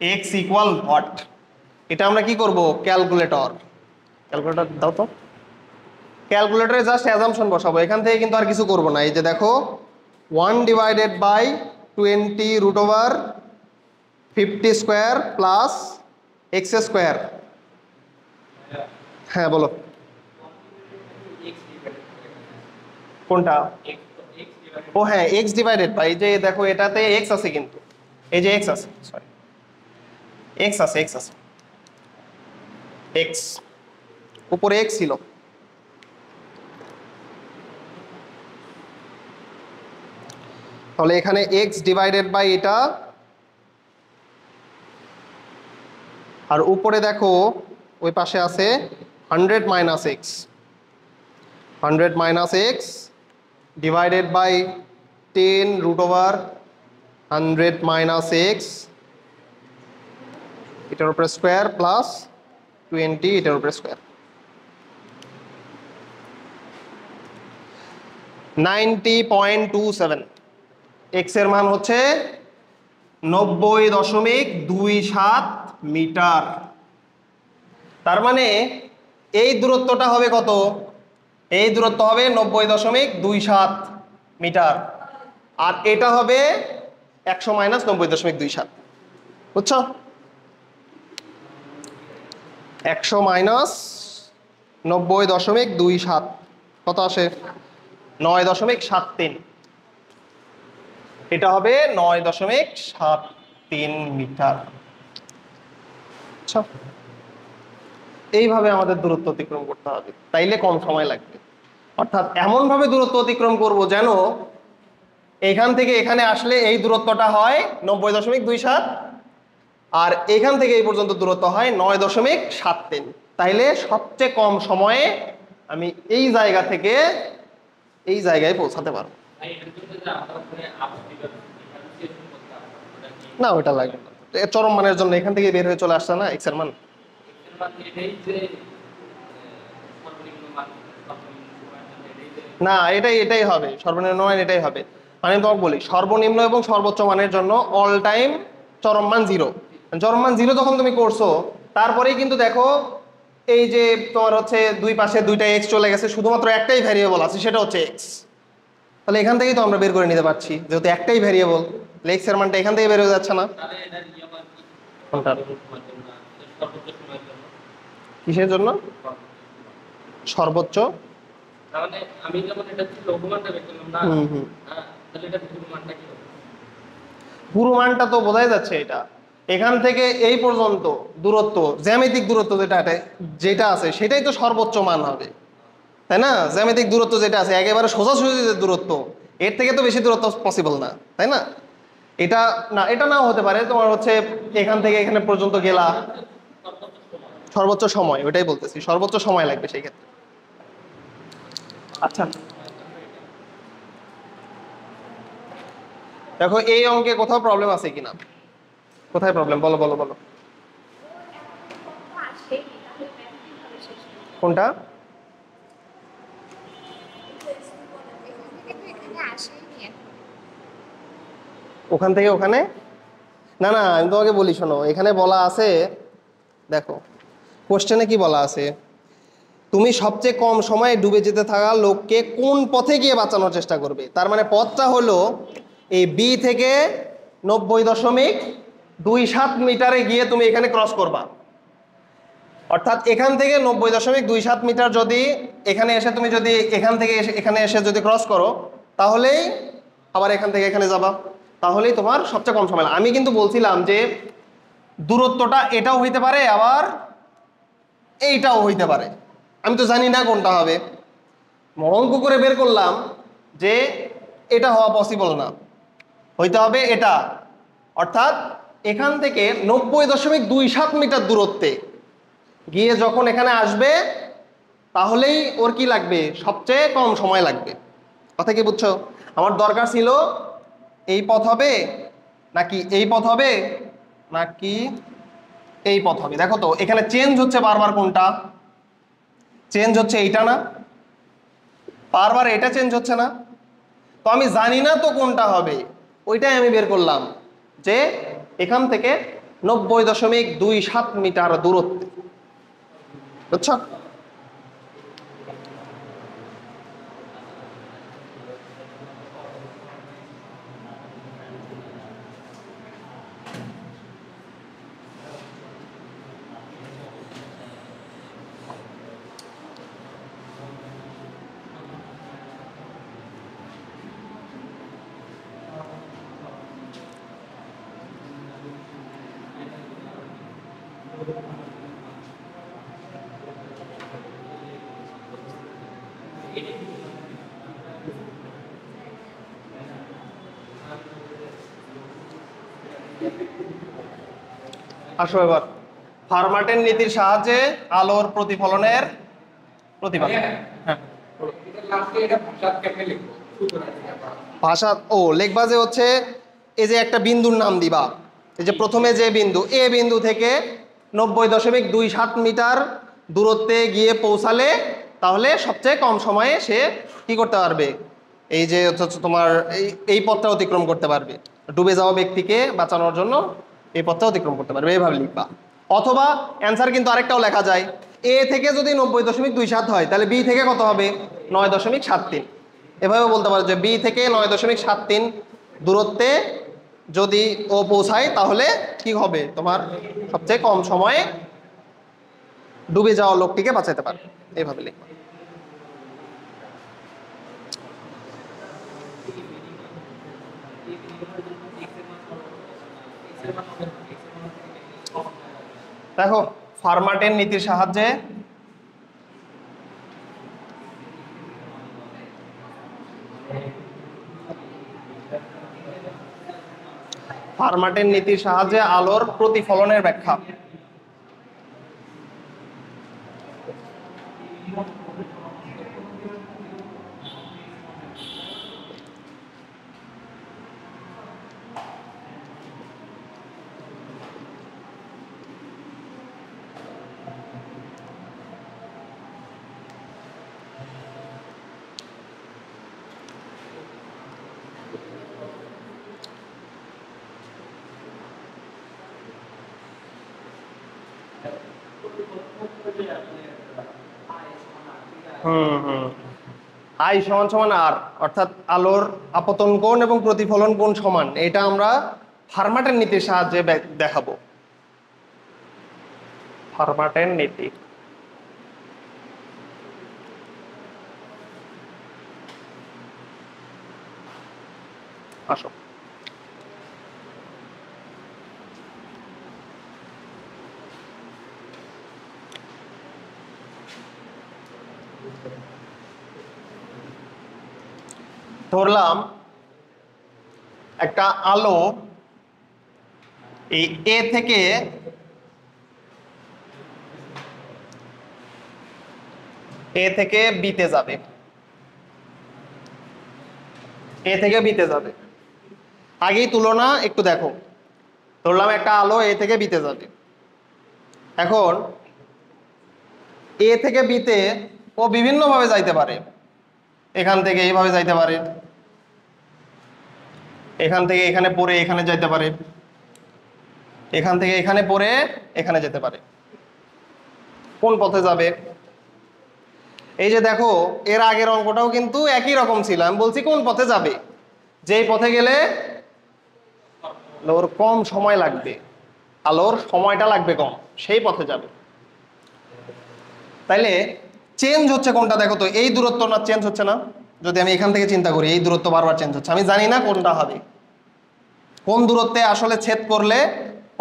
এক্স ইকুয়াল হোয়াট? এটা আমরা কি করব? ক্যালকুলেটর দাও তো। ক্যালকুলেটরে জাস্ট অ্যাজাম্পশন বসাবো, এখান থেকে কিন্তু আর কিছু করব না। এই যে দেখো 1 divided by 20 root over 50 square plus X square. হ্যাঁ বলো কোনটা? ও হ্যাঁ এক্স ডিভাইডেড বাই, এই যে দেখো এটাতে এক্স আছে, কিন্তু এই যে এক্স আছে, সরি এক্স আছে এক্স উপরে এক্স ছিল। তাহলে এখানে এক্স ডিভাইডেড বাই এটা, আর উপরে দেখো ওই পাশে আছে 100 minus X, 100 minus X divided by 10 root over 100 minus X এটার উপরে স্কোয়ার প্লাস 20 এটার উপরে স্কোয়ার। 90.27 এক্স এর মান হচ্ছে 90.27 মিটার। তার মানে এই দূরত্বটা হবে কত? এই দূরত্ব হবে 90.27 মিটার, আর এটা হবে 100 মাইনাস 90.27, বুঝছো? 100 মাইনাস 90.27 কত আসে? 9.73। এটা হবে 9.73 মিটার। আচ্ছা, এইভাবে আমাদের দূরত্ব অতিক্রম করতে হবে, তাইলে কম সময় লাগবে। অর্থাৎ এমন ভাবে দূরত্ব অতিক্রম করব যেন এখান থেকে এখানে আসলে এই দূরত্বটা হয় 90.27, আর এখান থেকে এই পর্যন্ত দূরত্ব হয় 9.73। তাইলে সবচেয়ে কম সময়ে আমি এই জায়গা থেকে এই জায়গায় পৌঁছাতে পারবো। না ওটা লাগবে না, চরম মানের জন্য এখান থেকে বের হয়ে চলে আসছে না এক্স এর মান। না এটাই হবে সর্বনিম্ন মান, এটাই হবে। মানে তোমাকে বলি সর্বনিম্ন এবং সর্বোচ্চ মানের জন্য অল টাইম চরম মান 0। চরম মান 0 যখন তুমি করছো তারপরেই কিন্তু দেখো এই যে তোমার হচ্ছে দুই পাশে দুইটা এক্স চলে গেছে, শুধুমাত্র একটাই ভ্যারিয়েবল আছে সেটা হচ্ছে এক্স। তাহলে এখান থেকেই তো আমরা বের করে নিতে পারছি, যেহেতু একটাই ভ্যারিয়েবল এক্স এর মানটা এখান থেকে বের হয়ে যাচ্ছে না। কিসের জন্য সর্বোচ্চ? পুরো মানটা তো বোঝাই যাচ্ছে। এটা এখান থেকে এই পর্যন্ত দূরত্ব, জ্যামিতিক দূরত্ব যেটা আছে সেটাই তো সর্বোচ্চ মান হবে, তাই না? জ্যামিতিক দূরত্ব যেটা আছে একেবারে সোজাসুজি যে দূরত্ব, এর থেকে তো বেশি দূরত্ব পসিবল না, তাই না? এটা নাও হতে পারে, তোমার হচ্ছে এখান থেকে এখানে পর্যন্ত গেলা সর্বোচ্চ সময়, ওইটাই বলতেছি, সর্বোচ্চ সময় লাগবে সেই ক্ষেত্রে। আচ্ছা দেখো এই অঙ্কে কোথাও প্রবলেম আছে কিনা, কোথায় প্রবলেম বলো বলো বলো। কোনটা? ওখান থেকে ওখানে? না না আমি তোমাকে বলি শোনো, এখানে বলা আছে, দেখো কোশ্চেনে কি বলা আছে, তুমি সবচেয়ে কম সময়ে ডুবে যেতে থাকা লোককে কোন পথে গিয়ে বাঁচানোর চেষ্টা করবে। তার মানে পথটা হলো এই বি থেকে 90.27 মিটারে গিয়ে তুমি এখানে ক্রস করবা। অর্থাৎ এখান থেকে 90.27 মিটার যদি এখানে এসে তুমি যদি এখান থেকে এখানে এসে যদি ক্রস করো, তাহলেই আবার এখান থেকে এখানে যাবা, তাহলেই তোমার সবচেয়ে কম সময়। আমি কিন্তু বলছিলাম যে দূরত্বটা এটাও হইতে পারে আবার এইটাও হইতে পারে, আমি তো জানি না কোনটা হবে। অঙ্ক করে বের করলাম যে এটা হওয়া পসিবল না, হইতে হবে এটা। অর্থাৎ এখান থেকে 90.27 মিটার দূরত্বে গিয়ে যখন এখানে আসবে তাহলেই ওর কি লাগবে, সবচেয়ে কম সময় লাগবে। কথা কি বুঝছো? আমার দরকার ছিল এই পথ হবে নাকি এই পথ হবে নাকি এই পথ হবে। দেখো তো এখানে চেঞ্জ হচ্ছে বারবার, কোনটা চেঞ্জ হচ্ছে? এইটা না, বারবার এটা চেঞ্জ হচ্ছে না। তো আমি জানি না তো কোনটা হবে, ওইটাই আমি বের করলাম যে এখান থেকে 90.27 মিটার দূরত্বে। বুঝছো? আসো এবার ফার্মাটের নীতির সাহায্যে আলোর প্রতিফলনের প্রতিপাদক। হ্যাঁ, ভাষা ও লিখবা যে হচ্ছে এই যে একটা বিন্দুর নাম দিবা, এই যে প্রথমে যে বিন্দু এ বিন্দু থেকে 90.27 মিটার দূরত্বে গিয়ে পৌঁছালে তাহলে সবচেয়ে কম সময়ে সে কি করতে পারবে, এই যে হচ্ছে তোমার এই পথটা অতিক্রম করতে পারবে, ডুবে যাওয়া ব্যক্তিকে বাঁচানোর জন্য এই পথটা অতিক্রম করতে পারবে, এইভাবে লিখবা। অথবা অ্যান্সার কিন্তু আরেকটাও লেখা যায়, এ থেকে যদি 90.27 হয় তাহলে বি থেকে কত হবে, 9.73। এভাবে বলতে পারো যে বি থেকে 9.73 দূরত্বে যদি ও পৌঁছায় তাহলে কি হবে, তোমার সবচেয়ে কম সময়ে ডুবে যাওয়া লোকটিকে বাঁচাতে পারবে, এইভাবে লিখবা। দেখো ফার্মাটের নীতির সাহায্যে ফার্মাটের নীতির সাহায্যে আলোর প্রতিফলনের ব্যাখ্যা। আই সমান সমান আর, অর্থাৎ আলোর আপতন কোণ এবং প্রতিফলন কোণ সমান, এটা আমরা ফার্মাটের নীতির সাহায্যে দেখাবো। ফার্মাটের নীতি আসো। ধরলাম একটা আলো এই এ থেকে বিতে যাবে, এ থেকে বিতে যাবে। আগেই তুলনা একটু দেখো, ধরলাম একটা আলো এ থেকে বিতে যাবে। এখন এ থেকে বিতে ও বিভিন্নভাবে যাইতে পারে, এখান থেকে এইভাবে যাইতে পারে, এখান থেকে এখানে পড়ে এখানে যাইতে পারে, এখান থেকে এখানে পড়ে এখানে যেতে পারে। কোন পথে যাবে? এই যে দেখো এর আগের অঙ্কটাও কিন্তু একই রকম ছিল, আমি বলছি কোন পথে যাবে, যেই পথে গেলে আলোর কম সময় লাগবে, আলোর সময়টা লাগবে কম, সেই পথে যাবে। তাইলে চেঞ্জ হচ্ছে কোনটা দেখো তো, এই দূরত্ব না চেঞ্জ হচ্ছে না? যদি আমি এখান থেকে চিন্তা করি এই দূরত্ব বারবার চেঞ্জ হচ্ছে, আমি জানি না কোনটা হবে, কোন দূরত্বে আসলে ছেদ করলে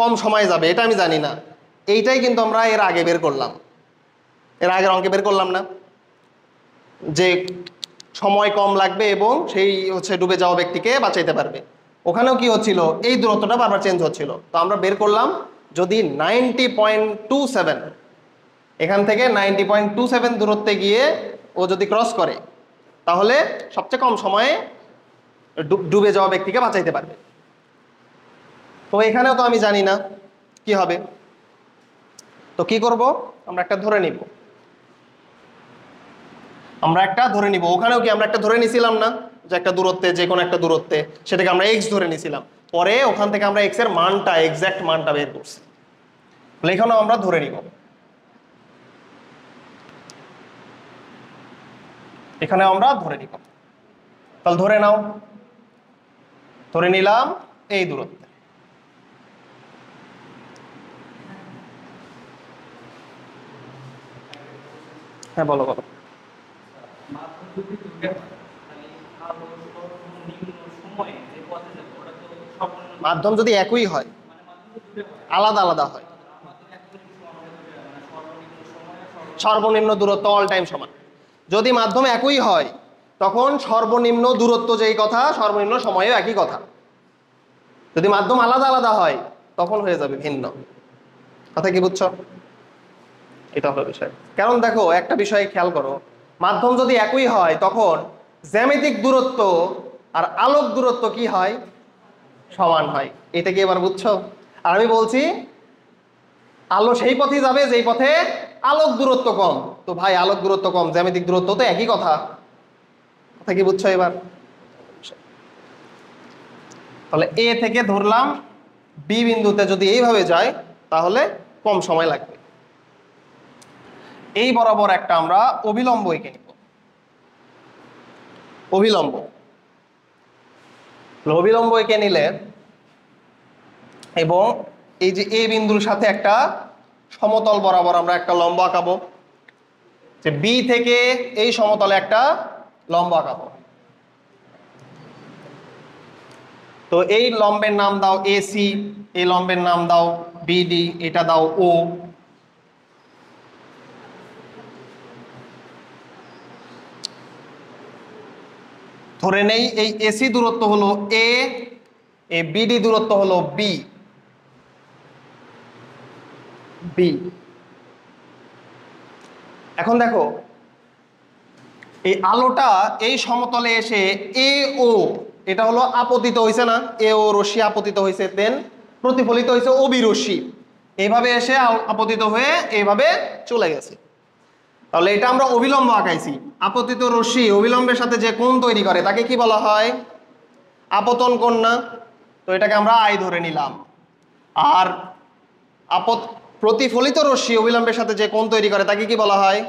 কম সময় যাবে এটা আমি জানি না। এইটাই কিন্তু আমরা এর আগে বের করলাম, এর আগের অঙ্কে বের করলাম না যে সময় কম লাগবে এবং সেই হচ্ছে ডুবে যাওয়া ব্যক্তিকে বাঁচাইতে পারবে। ওখানেও কি হচ্ছিল, এই দূরত্বটা বারবার চেঞ্জ হচ্ছিল। তো আমরা বের করলাম যদি 90.27 এখান থেকে 90.27 দূরত্বে গিয়ে ও যদি ক্রস করে, তাহলে সবচেয়ে কম সময়ে ডুবে যাওয়া ব্যক্তিকে বাঁচাইতে পারবে। তো এখানেও তো আমি জানি না কি হবে, তো কি করব, আমরা একটা ধরে নিব। ওখানেও কি আমরা একটা ধরে নিছিলাম না, যে একটা দূরত্বে, যে কোনো একটা দূরত্বে, সেটাকে আমরা এক্স ধরে নিছিলাম। পরে ওখান থেকে আমরা এক্স এর মানটা, এক্সাক্ট মানটা বের করছি। এখানেও আমরা ধরে নিব, এখানে আমরা ধরে নিব। তাহলে ধরে নাও, ধরে নিলাম এই দূরত্বে। হ্যাঁ বলো বলো। মাধ্যম যদি একই হয়, আলাদা আলাদা হয়, সর্বনিম্ন দূরত্ব অল টাইম সমান। যদি মাধ্যম একই হয় তখন সর্বনিম্ন দূরত্ব যেই কথা, সর্বনিম্ন সময়ও একই কথা। যদি মাধ্যম আলাদা আলাদা হয় তখন হয়ে যাবে ভিন্ন। কথা কি বুঝছো? এটা হলো বিষয়। কারণ দেখো একটা বিষয় খেয়াল করো, মাধ্যম যদি একই হয় তখন জ্যামিতিক দূরত্ব আর আলোক দূরত্ব কি হয়, সমান হয়। এটা কি এবার বুঝছো? আর আমি বলছি আলো সেই পথে যাবে যেই পথে আলোক দূরত্ব কম। তো ভাই আলোক দূরত্ব কম, জ্যামিতিক দূরত্ব তো একই কথা। কথা কি বুঝছো এবার? তাহলে এ থেকে ধরলাম বি বিন্দুতে যদি এইভাবে যায় তাহলে কম সময় লাগবে। এই বরাবর একটা আমরা অভিলম্ব এঁকে নিব। অভিলম্ব এঁকে নিলে, এবং এই যে এ বিন্দুর সাথে একটা সমতল বরাবর আমরা একটা লম্ব আঁকাবো, যে বি থেকে এই সমতলে একটা লম্ব আঁকাবো। তো এই লম্বের নাম দাও এসি, এই লম্বের নাম দাও বিডি, এটা দাও ও। ধরে নেই এই এসি দূরত্ব হলো এ, এই বিডি দূরত্ব হলো বি। এখন দেখো এই আলোটা এই সমতলে এসে এ ও, এটা হলো আপতিত হয়েছে না, এ ও রশ্মি আপতিত হয়েছে, দেন প্রতিফলিত হয়েছে ও বি রশ্মি, এইভাবে এসে আপতিত হয়ে এইভাবে চলে গেছে। তাহলে এটা আমরা অভিলম্ব আঁকাইছি। আপতিত রশ্মি অভিলম্বের সাথে যে কোণ তৈরি করে তাকে কি বলা হয়, আপতন কোণ না? তো এটাকে আমরা আই ধরে নিলাম। আর প্রতিফলিত রশ্মি অবিলম্বের সাথে যে কোণ তৈরি করে তাকে কি বলা হয়,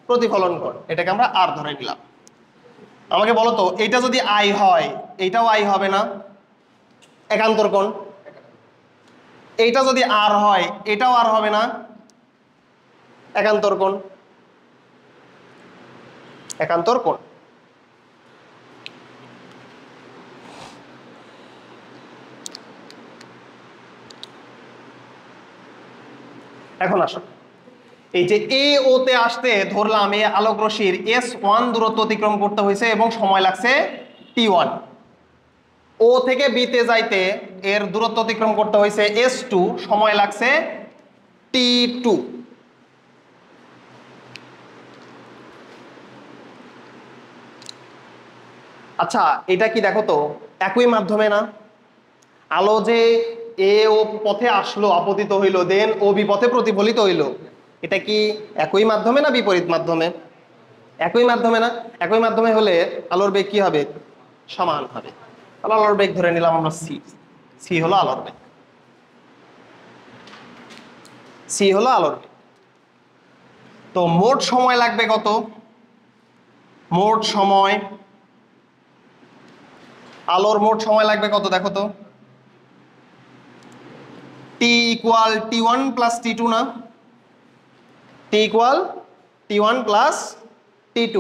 প্রতিফলন কোণ। এটাকে আমরা আর ধরে নিলাম। আমাকে বলো তো এটা যদি আই হয়, এইটাও আই হবে না, একান্তর কোণ। এইটা যদি আর হয়, এটাও আর হবে না, একান্তর কোণ। একান্তর কোণ। এখন আসো, এই যে এ ও তে আসতে ধরলাম এই আলোক রশ্মির S1 দূরত্ব অতিক্রম করতে হয়েছে এবং সময় লাগছে T1। ও থেকে বি তে যাইতে এর দূরত্ব অতিক্রম করতে হয়েছে S2, সময় লাগছে T2। আচ্ছা এটা কি দেখো তো একই মাধ্যমে না? আলো যে এ ও পথে আসলো, আপতিত হইলো, দেন ও বি পথে প্রতিফলিত হইলো, এটা কি একই মাধ্যমে না বিপরীত মাধ্যমে? একই মাধ্যমে না? একই মাধ্যমে হলে আলোর বেগ কি হবে, সমান হবে। তাহলে আলোর বেগ ধরে নিলাম আমরা সি। সি হলো আলোর বেগ, সি হলো আলোর বেগ। তো মোট সময় লাগবে কত? মোট সময়, আলোর মোট সময় লাগবে কত দেখো তো, T equal T1 plus T2 না? T equal T1 plus T2।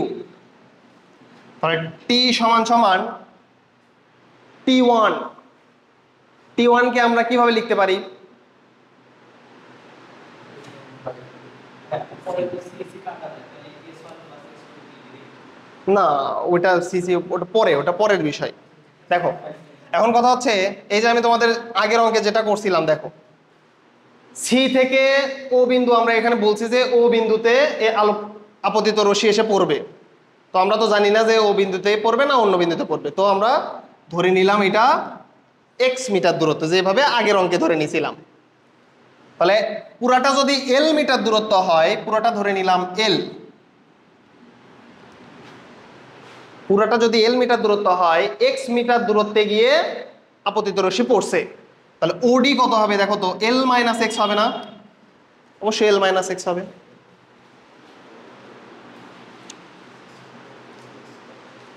তাহলে টি সমান সমান T1। T1 কে আমরা কিভাবে লিখতে পারি? না ওটা সিসি, ওটা পরে, ওটা পরের বিষয়। দেখো এখন কথা হচ্ছে এই যে আমি তোমাদের আগের অঙ্কে যেটা করছিলাম দেখো, সি থেকে ও বিন্দু আমরা এখানে বলছি যে ও বিন্দুতে এ আলোক আপতিত রশ্মি এসে পড়বে। তো আমরা তো জানি না যে ও বিন্দুতে পড়বে না অন্য বিন্দুতে পড়বে, তো আমরা ধরে নিলাম এটা এক্স মিটার দূরত্ব, যেভাবে আগের অঙ্কে ধরে নিয়েছিলাম। তাহলে পুরাটা যদি এল মিটার দূরত্ব হয়, পুরাটা ধরে নিলাম এল, পুরাটা যদি এল মিটার দূরত্ব হয়, এক্স মিটার দূরত্বে গিয়ে আপতিত রশ্মি পড়ছে, তাহলে ওডি কত হবে দেখো তো, এল মাইনাস এক্স হবে না? অবশ্যই এল মাইনাস এক্স হবে।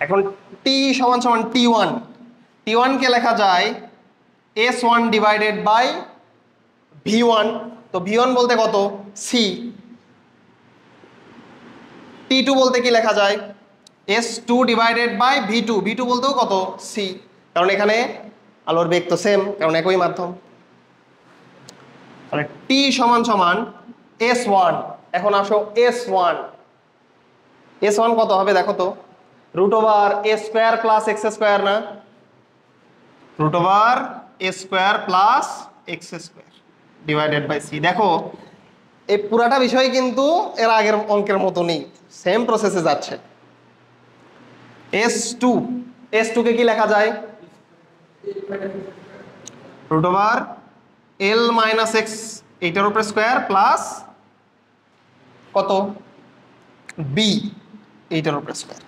এখন টি সমান সমান টি ওয়ান, টি ওয়ানকে লেখা যায় S one divided by V one. তো ভি ওয়ান বলতে কত? সি। টি টু বলতে কি লেখা যায়? S two divided by V two, V two বলতেও কত? সি, কারণ এখানে আলোর বেগ তো সেম, কারণ একই মাধ্যম। তাহলে টি সমান সমান এস ওয়ান। এখন আসো এস ওয়ান, এস ওয়ান কত হবে দেখো তো, root over A square plus X square না, root over A square plus X square divided by C. দেখো এই পুরাটা বিষয় কিন্তু এর আগের অঙ্কের মতো নেই, সেম প্রসেসে যাচ্ছে। এস টু, এস টু কে কি লেখা যায়? Root over L minus X এইটার উপরে স্কোয়ার প্লাস কত? বি এইটার উপরে স্কোয়ার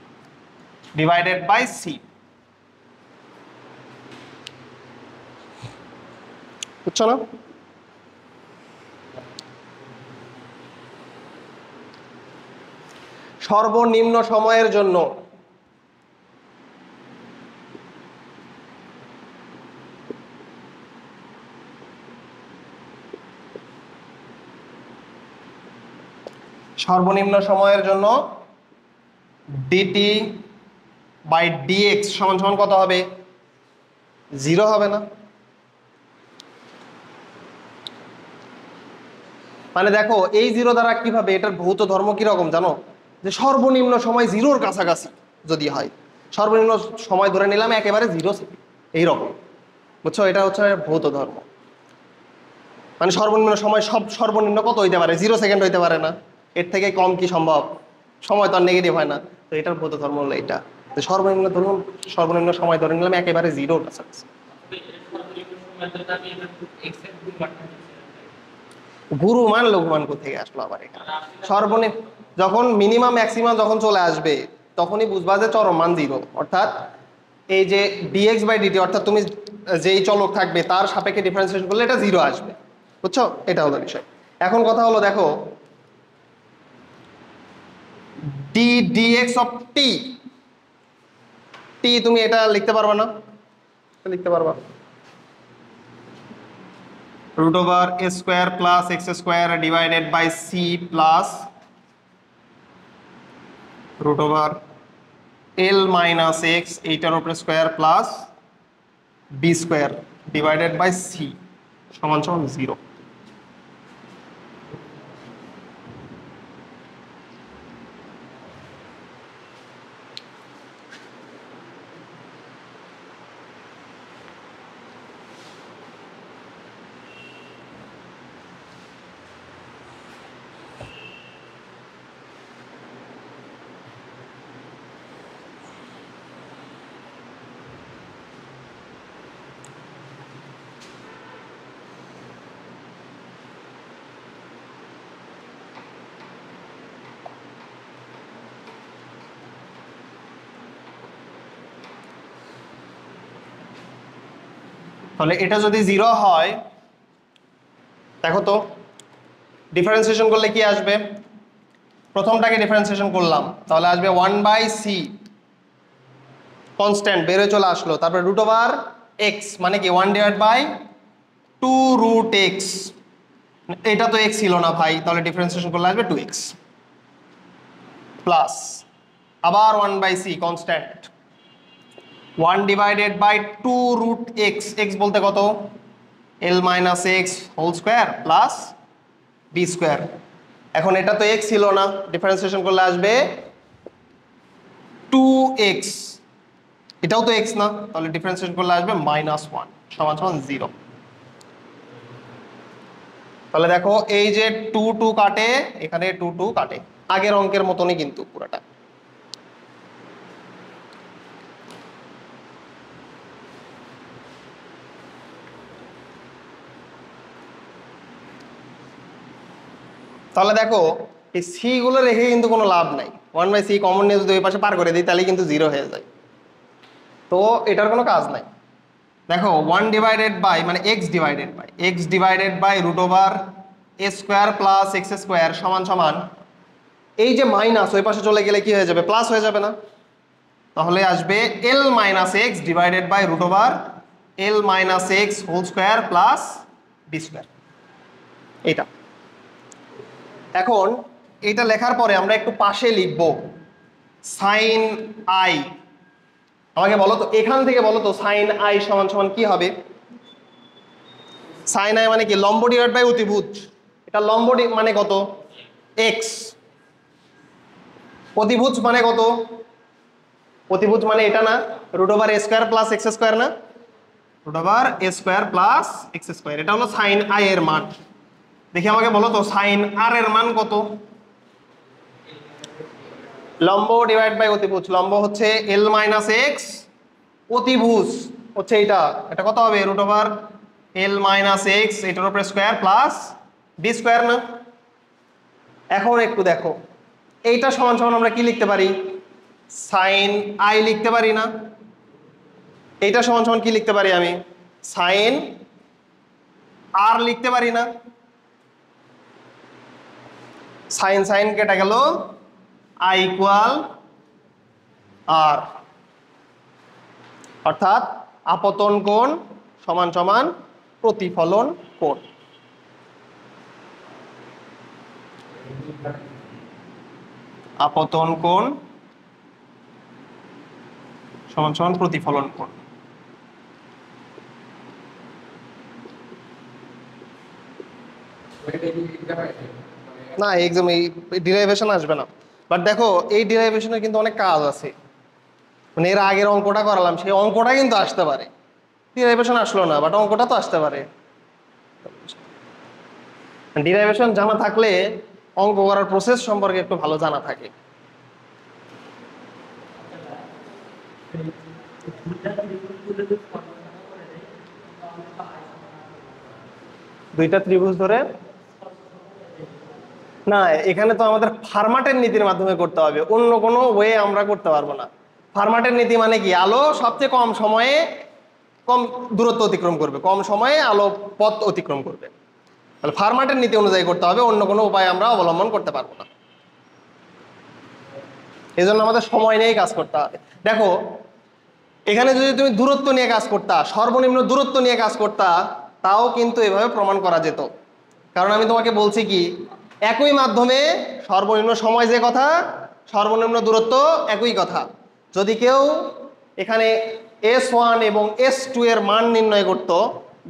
ডিভাইডেড বাই সি। বুঝছো না? সর্বনিম্ন সময়ের জন্য সর্বনিম্ন সময়ের জন্য ডিটি বাই ডিএক্স সমান সমান কত হবে? 0 হবে না? মানে দেখো এই 0 দ্বারা কিভাবে, এটার ভৌত ধর্ম কিরকম জানো? যে সর্বনিম্ন সময় 0-র কাছাকাছি যদি হয়, সর্বনিম্ন সময় ধরে নিলাম একেবারে 0 সেকেন্ড, এইরকম। বুঝছো? এটা হচ্ছে ভৌত ধর্ম। মানে সর্বনিম্ন সময় সর্বনিম্ন কত হইতে পারে? 0 সেকেন্ড হইতে পারে না? এর থেকে কম কি সম্ভব? সময় তো আর নেগেটিভ হয় না। তো এটার ভৌত ধর্ম হলো এটা, সর্বনিম্ন ধরুন, সর্বনিম্ন সময় ধরে নিলাম একেবারে 0-র কাছাকাছি। গুরু মান লঘু মান কোথেকে আসলো আবার এখানে? সর্বনিম্ন যখন মিনিমাম ম্যাক্সিমাম যখন চলে আসবে তখনই বুঝবা যে চরম মান 0, অর্থাৎ এই যে ডিএক্স বাই ডিটি, অর্থাৎ তুমি যেই চলক থাকবে তার সাপেক্ষে ডিফারেন্সিয়েশন করলে এটা 0 আসবে। বুঝছো? এটা হলো বিষয়। এখন কথা হলো দেখো, D D X of T, T তুমি এটা লিখতে পারবা না? লিখতে পারবা root over A square plus X square divided by C plus root over L minus X এইটার উপরে square plus B square divided by C সমান সমান 0। তাহলে এটা যদি 0 হয়, দেখো তো ডিফারেন্সিয়েশন করলে কি আসবে? প্রথমটাকে ডিফারেন্সিয়েশন করলাম, তাহলে আসবে 1/c কনস্ট্যান্ট বেরোয় চলে আসলো, তারপরে রুট ওভার এক্স মানে কি 1/2√x। এটা তো x ছিল না ভাই, তাহলে ডিফারেন্সিয়েশন করলে আসবে 2x প্লাস আবার 1/c কনস্ট্যান্ট 1/2√x, x বলতে কত? l minus X whole square plus B square. এখন এটা তো x ছিল না, ডিফারেন্সিয়েশন করলে আসবে 2x এটাও তো এক্স না, তাহলে ডিফারেন্সিয়েট করলে আসবে -1 সমান সমান 0। তাহলে দেখো এই যে 2 2 কাটে, এখানে 2 2 কাটে, আগের অঙ্কের মতনই কিন্তু পুরোটা। তাহলে দেখো এই সি গুলো রেখে কিন্তু কোনো লাভ নাই, 1/c কমন নিয়ে যদি ওই পাশে পার করে দিই তাহলে কিন্তু 0 হয়ে যায়, তো এটার কোনো কাজ নাই। দেখো 1 ডিভাইডেড বাই মানে x divided by √a square plus x square সমান সমান এই যে মাইনাস ওই পাশে চলে গেলে কি হয়ে যাবে, প্লাস হয়ে যাবে না? তাহলে আসবে l minus X divided by √l minus X whole square plus B square. এইটা এখন এটা লেখার পরে আমরা একটু পাশে লিখব সাইন আই। আমাকে বলো তো এখান থেকে বলো তো সাইন আই সমান সমান কি হবে? সাইন আই মানে কি? লম্ব ডিভাইড বাই অতিভুজ। এটা লম্ব মানে কত? এক্স। অতিভুজ মানে কত? অতিভুজ মানে এটা না, √a square plus X square না, √a square plus X square. এটা হলো সাইন আই এর মান। দেখি আমাকে বলো তো সাইন আর এর মান কত? লম্ব ডিভাইড বাই অতিভুজ, লম্ব হচ্ছে l মাইনাস এক্স, অতিভুজ হচ্ছে এটা, এটা কত হবে? √l মাইনাস এক্স এটার উপরে স্কোয়ার প্লাস বি স্কোয়ার না। এখন একটু দেখো এইটা সমান সমান আমরা কি লিখতে পারি? সাইন আই লিখতে পারি না? এইটা সমান সমান কি লিখতে পারি আমি? সাইন আর লিখতে পারি না? সাইন সাইন কেটে গেল, আই ইকুয়াল আর, অর্থাৎ আপতন কোণ সমান সমান প্রতিফলন কোণ। আপতন কোণ সমান সমান প্রতিফলন কোণ। না এক্সাম এই ডিরাইভেশন আসবে না, বাট দেখো এই ডিরাইভেশনের কিন্তু অনেক কাজ আছে, মানে এর আগের অঙ্কটা করালাম সেই অঙ্কটা কিন্তু আসতে পারে, ডিরাইভেশন আসলো না বাট অঙ্কটা তো আসতে পারে। ডিরাইভেশন জানা থাকলে অঙ্ক করার প্রসেস সম্পর্কে একটু ভালো জানা থাকে। দুইটা ত্রিভুজ ধরে না, এখানে তো আমাদের ফার্মাটের নীতির মাধ্যমে করতে হবে, অন্য কোনো ওয়ে আমরা করতে পারবো না। ফার্মাটের নীতি মানে কি? আলো সবচেয়ে কম সময়ে কম দূরত্ব অতিক্রম করবে, কম সময়ে আলো পথ অতিক্রম করবে, তাহলে ফার্মাটের নীতি অনুযায়ী করতে হবে, অন্য কোনো উপায় আমরা অবলম্বন করতে পারবো না। এই জন্য আমাদের সময় নিয়েই কাজ করতে হবে। দেখো এখানে যদি তুমি দূরত্ব নিয়ে কাজ করতা, সর্বনিম্ন দূরত্ব নিয়ে কাজ করতা, তাও কিন্তু এভাবে প্রমাণ করা যেত, কারণ আমি তোমাকে বলছি কি একই মাধ্যমে সর্বনিম্ন সময় যে কথা, সর্বনিম্ন দূরত্ব একই কথা। যদি কেউ এখানে S1 এবং S2 এর মান নির্ণয় করত,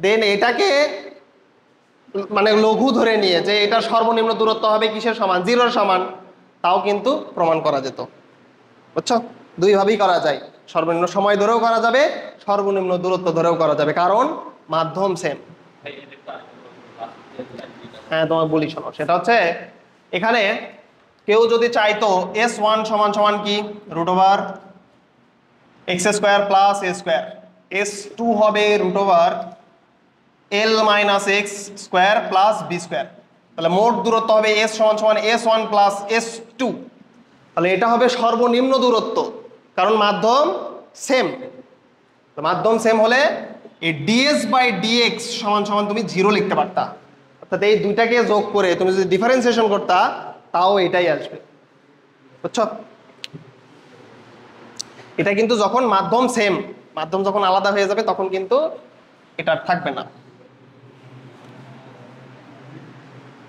দেন এটাকে মানে লঘু ধরে নিয়ে যে এটা সর্বনিম্ন দূরত্ব হবে কিসের সমান? 0 সমান, তাও কিন্তু প্রমাণ করা যেত। বুঝছো? দুইভাবেই করা যায়, সর্বনিম্ন সময় ধরেও করা যাবে, সর্বনিম্ন দূরত্ব ধরেও করা যাবে, কারণ মাধ্যম সেম। হ্যাঁ তোমার বলি শোনো, সেটা হচ্ছে এখানে কেউ যদি চাইতো S1 সমান সমান কি? √x square plus a square, S2 হবে √l minus X square plus B square, তাহলে মোট দূরত্ব হবে S সমান সমান S1 প্লাস S2, তাহলে এটা হবে সর্বনিম্ন দূরত্ব, কারণ মাধ্যম সেম। মাধ্যম সেম হলে এই ds বাই dx সমান সমান তুমি 0 লিখতে পারতা, অর্থাৎ এই দুইটাকে যোগ করে তুমি যদি ডিফারেন্সিয়েশন করতা তাও এটাই আসবে। বুঝছো? এটা কিন্তু যখন মাধ্যম সেম, মাধ্যম যখন আলাদা হয়ে যাবে তখন কিন্তু এটা থাকবে না।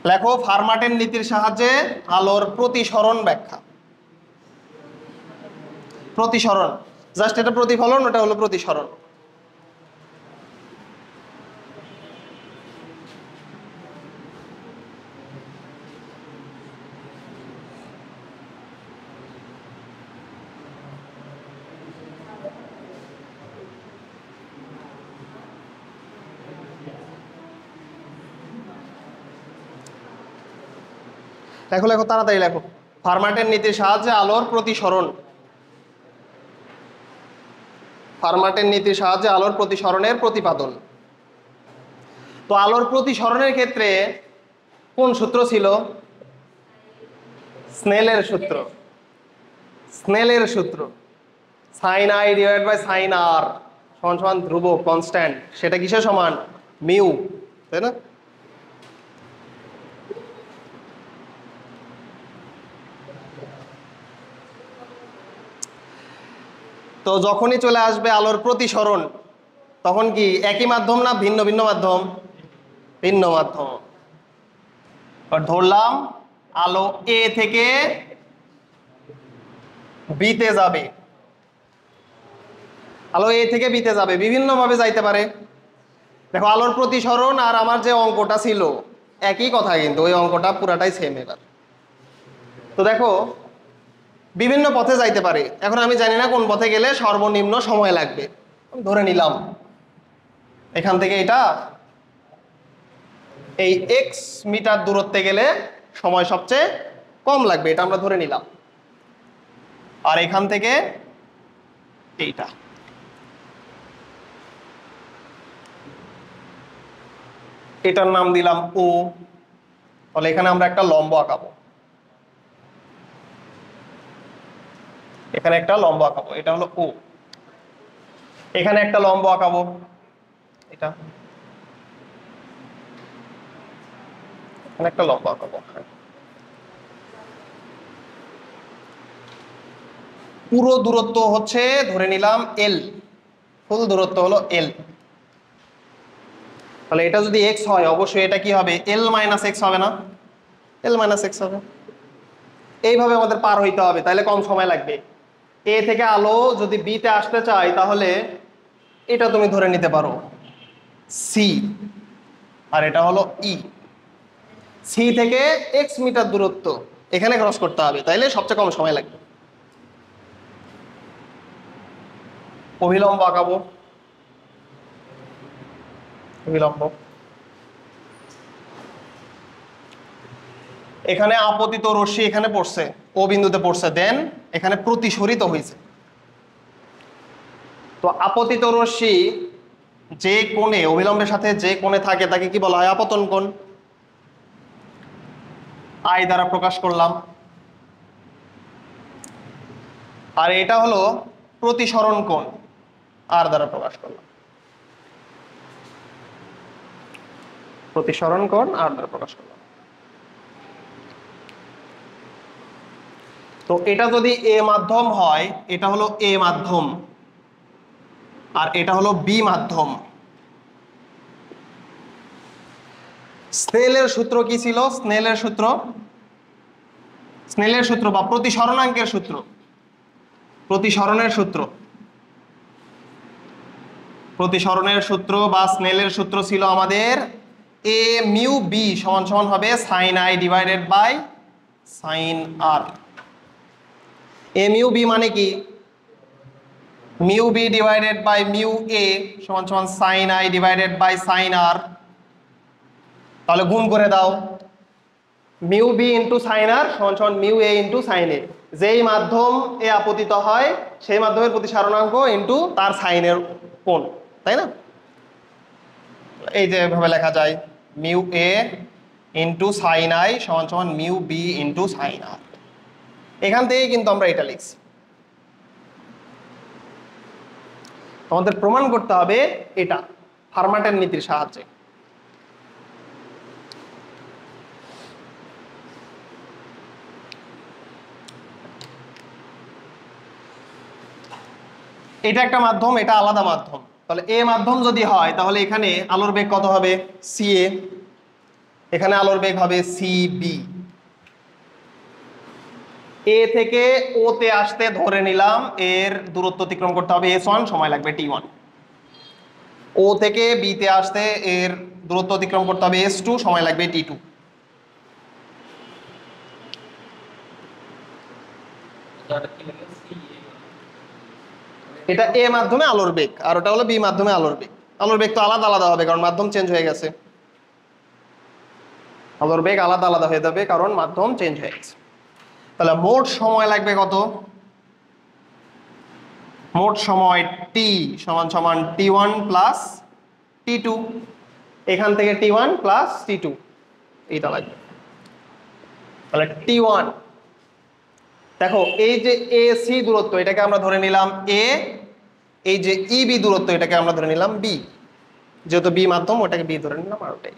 লেখো ফার্মাটের নীতির সাহায্যে আলোর প্রতিসরণ ব্যাখ্যা। প্রতিসরণ জাস্ট এটা প্রতিফলন, ওটা হলো প্রতিসরণ। লেখো লেখো তাড়াতাড়ি লেখো। ফার্মাটের নীতির সাহায্যে আলোর প্রতিসরণ। ফার্মাটের নীতির সাহায্যে আলোর প্রতিসরণের প্রতিপাদন। তো আলোর প্রতিসরণের ক্ষেত্রে কোন সূত্র ছিল? স্নেলের সূত্র। স্নেলের সূত্র sine I divide by sine R সমান সমান ধ্রুবক কনস্ট্যান্ট। সেটা কিসের সমান? মিউ, তাই না? তো যখনই চলে আসবে আলোর প্রতিসরণ, তখন কি একই মাধ্যম না ভিন্ন ভিন্ন মাধ্যম? ভিন্ন মাধ্যম। ধরলাম আলো এ থেকে বিতে যাবে। আলো এ থেকে বিতে যাবে, বিভিন্ন ভাবে যাইতে পারে। দেখো আলোর প্রতিসরণ আর আমার যে অঙ্কটা ছিল একই কথা, কিন্তু ওই অঙ্কটা পুরাটাই সেম এবার। তো দেখো বিভিন্ন পথে যাইতে পারে। এখন আমি জানি না কোন পথে গেলে সর্বনিম্ন সময় লাগবে। ধরে নিলাম এখান থেকে এটা এই এক্স মিটার দূরত্বে গেলে সময় সবচেয়ে কম লাগবে, এটা আমরা ধরে নিলাম। আর এখান থেকে এইটা, এটার নাম দিলাম ও। তাহলে এখানে আমরা একটা লম্ব আঁকাবো, এখানে একটা লম্ব আঁকাবো, এটা হলো ও। এখানে একটা লম্ব আঁকাবো, এটা এখানে একটা লম্ব আঁকাবো। পুরো দূরত্ব হচ্ছে ধরে নিলাম এল, ফুল দূরত্ব হলো এল। তাহলে এটা যদি এক্স হয় অবশ্যই এটা কি হবে? এল মাইনাস এক্স হবে না? এল মাইনাস এক্স হবে। এইভাবে আমাদের পার হইতে হবে, তাহলে কম সময় লাগবে। এ থেকে আলো যদি বি তে আসতে চাই তাহলে এটা তুমি ধরে নিতে পারো সি, আর এটা হলো ই। সি থেকে এক্স মিটার দূরত্ব এখানে ক্রস করতে হবে, তাইলে সবচেয়ে কম সময় লাগবে। অভিলম্ব আঁকাবো, অভিলম্ব। এখানে আপতিত রশ্মি এখানে পড়ছে, ও বিন্দুতে পড়ছে, দেন এখানে প্রতিসরিত হয়েছে। তো আপতিত রশ্মি যে কোণে অভিলম্বের সাথে যে কোণে থাকে তাকে কি বলা হয়? আপতন কোণ। আই দ্বারা প্রকাশ করলাম। আর এটা হলো প্রতিসরণ কোণ, আর দ্বারা প্রকাশ করলাম। প্রতিসরণ কোণ আর দ্বারা প্রকাশ করলাম। তো এটা যদি এ মাধ্যম হয়, এটা হলো এ মাধ্যম, আর এটা হলো বি মাধ্যম। স্নেলের সূত্র কি ছিল? স্নেলের সূত্র, স্নেলের সূত্র বা প্রতিসরণাঙ্কের সূত্র, প্রতিসরণের সূত্র, প্রতিসরণের সূত্র বা স্নেলের সূত্র ছিল আমাদের এ মিউ বি সমান সমান হবে sine I divided by sine R. A mu B মানে কি? Mu B divided by mu A সমান সমান sine I divided by sine R. তাহলে গুণ করে দাও, mu B into sine R সমান সমান mu A into sine A. যেই মাধ্যম এ আপতিত হয় সেই মাধ্যমের প্রতিসরণাঙ্ক ইন্টু তার সাইনের কোণ, তাই না? এই যে এভাবে লেখা যায়, mu A into sign I সমান সমান মিউ বি ইন্টু সাইন আর। এখান থেকে কিন্তু আমরা এটা লিখছি। আমাদের প্রমাণ করতে হবে এটা ফার্মাটের নীতির সাহায্যে। এটা একটা মাধ্যম, এটা আলাদা মাধ্যম। তাহলে এ মাধ্যম যদি হয় তাহলে এখানে আলোর বেগ কত হবে? সি এ। এখানে আলোর বেগ হবে সি বি। এ থেকে ও তে আসতে ধরে নিলাম এর দূরত্ব অতিক্রম করতে হবে S1, সময় লাগবে T1। ও থেকে বি তে আসতে এর দূরত্ব অতিক্রম করতে হবে S2, সময় লাগবে T2। এটা এ মাধ্যমে আলোর বেগ, আর ওটা হলো বি মাধ্যমে আলোর বেগ। আলোর বেগ তো আলাদা আলাদা হবে কারণ মাধ্যম চেঞ্জ হয়ে গেছে। আলোর বেগ আলাদা আলাদা হয়ে যাবে কারণ মাধ্যম চেঞ্জ হয়ে গেছে। তাহলে মোট সময় লাগবে কত? মোট সময় টি সমান সমান t1 প্লাস t2, এখান থেকে t1 প্লাস t2 এইটা লাগবে। তাহলে t1 দেখো এই যে AC দূরত্ব এটাকে আমরা ধরে নিলাম a, এই যে EB দূরত্ব এটাকে আমরা ধরে নিলাম b, যেহেতু b মাধ্যম ওটাকে b ধরে নিলাম আর ওটাই।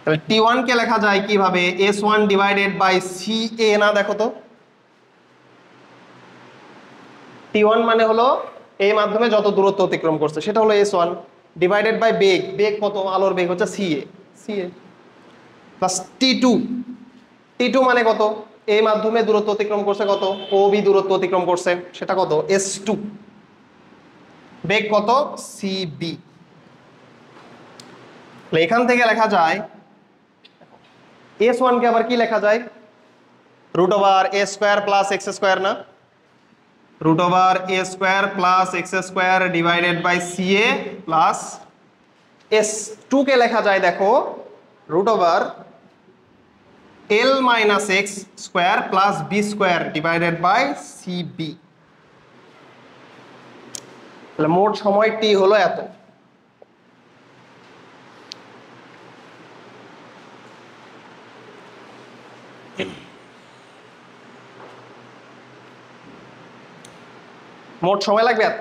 তাহলে t1 কে লেখা যায় কিভাবে? s1 ডিভাইডেড বাই ca, না দেখো তো t1 মানে হলো এই মাধ্যমে যত দূরত্ব অতিক্রম করছে সেটা হলো s1 ডিভাইডেড বাই বেগ, বেগ কত? আলোর বেগ হচ্ছে ca প্লাস t2 মানে কত? এই মাধ্যমে দূরত্ব অতিক্রম করছে কত? OB দূরত্ব অতিক্রম করছে সেটা কত? s2, বেগ কত? cb। এখান থেকে লেখা যায় s1 কে আবার কি লেখা যায়? Root over a square plus x square, না? Root over a square plus x square divided by ca plus s2 কে লেখা যায় দেখো root over l minus X square plus B square divided by CB. তাহলে মোট সময় টি হলো এত। মোট সময় লাগবে এত।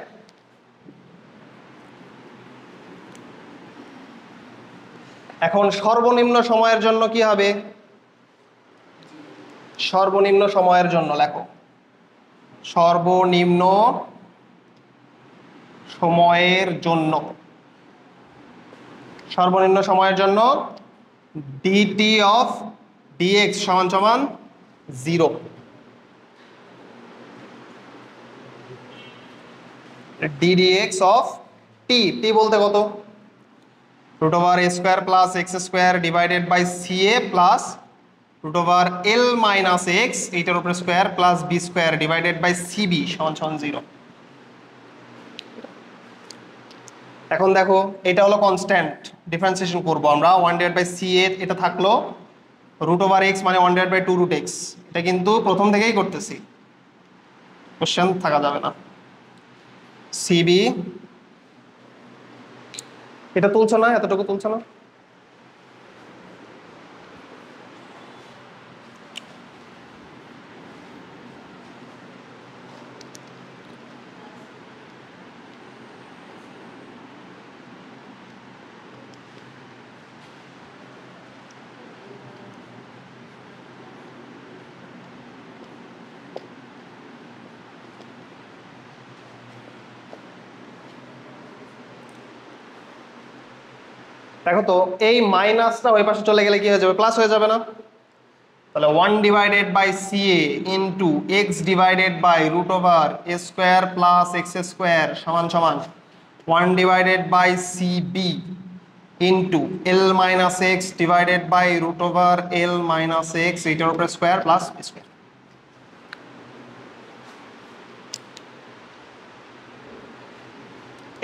এখন সর্বনিম্ন সময়ের জন্য কি হবে? সর্বনিম্ন সময়ের জন্য লেখো, সর্বনিম্ন সময়ের জন্য, সর্বনিম্ন সময়ের জন্য ডিটি অফ ডিএক্স সমান সমান 0। ডিডিএক্স অফ টি, টি বলতে কত? Root over A square plus X square divided by C A plus root over L minus X এইটার উপরে square plus B square divided by C B সমান সমান 0। এখন দেখো এটা হলো কনস্ট্যান্ট, ডিফারেন্সিয়েশন করব আমরা 1/CA, এটা থাকলো রুট ওভার এক্স মানে 1/2 রুট এক্স, এটা কিন্তু প্রথম থেকেই করতেছি, কোশ্চেন থাকা যাবে না। সিবি এটা তুলছো না, এতটুকু তুলছো না? দেখো তো এই মাইনাসটা ওই পাশে চলে গেলে কি হয়ে যাবে? প্লাস হয়ে যাবে না? তাহলে 1/CA into X divided by root over A square plus X square সমান সমান 1/CB into L minus X divided by root over L minus X এইটার উপরে স্কোয়ার প্লাস বি স্কোয়ার।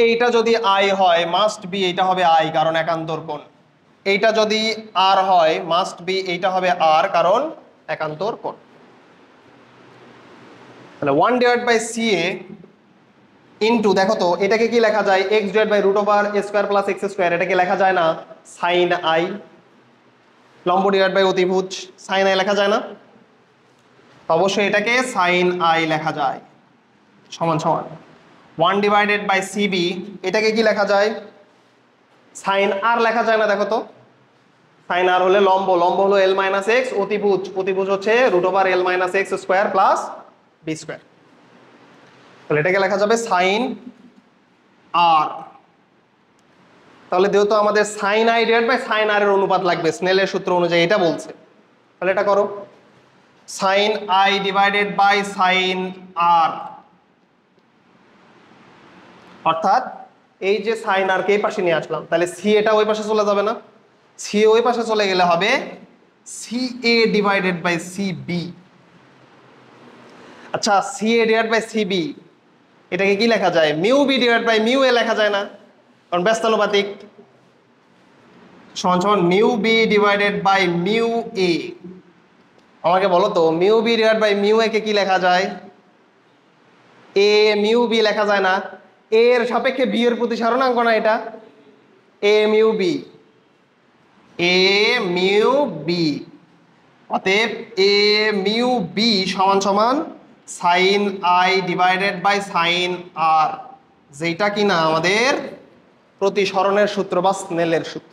এইটা যদি আই হয় মাস্ট বি এইটা হবে I, কারণ একান্তর কোণ। এইটা যদি আর হয় মাস্ট বি এইটা হবে আর, কারণ একান্তর কোণ। তাহলে 1/CA ইন্টু দেখো তো এটাকে কি লেখা যায়? X divide by root over A square plus X square, এটাকে লেখা যায় না সাইন আই? লম্ব ডিভাইড বাই অতিভুজ সাইন আই লেখা যায় না? অবশ্যই এটাকে সাইন আই লেখা যায় সমান সমান 1/CB, এটাকে কি লেখা যায়? সাইন আর লেখা যায় না? দেখো তো সাইন আর হলে লম্ব, লম্ব হলো এল মাইনাস এক্স, অতিভুজ, অতিভুজ হচ্ছে root over L minus X square plus B square. তাহলে এটাকে লেখা যাবে সাইন আর। তাহলে যেহেতু আমাদের sine I divide by sine R এর অনুপাত লাগবে স্নেলের সূত্র অনুযায়ী, এটা বলছে, তাহলে এটা করো sine I divided by sine R, অর্থাৎ এই যে সাইন আর কে এই পাশে নিয়ে আসলাম, তাহলে সি এটা ওই পাশে চলে যাবে না? সি ওই পাশে চলে গেলে হবে C A divided by C B. আচ্ছা C A divide by C B এটাকে কি লেখা যায়? Mu B divide by mu A লেখা যায় না? কারণ ব্যস্তানুপাতিক। সমান সমান mu B divided by mu A. আমাকে বলো তো mu B divide by mu A কে কি লেখা যায়? এ মিউ বি লেখা যায় না? এ এর সাপেক্ষে বি এর প্রতিসারণাঙ্ক না এটা? A mu B, A mu B. অতএব এ মিউ বি সমান সমান sine I divided by sine R, যেটা কিনা আমাদের প্রতিসরণের সূত্র বা স্নেলের সূত্র।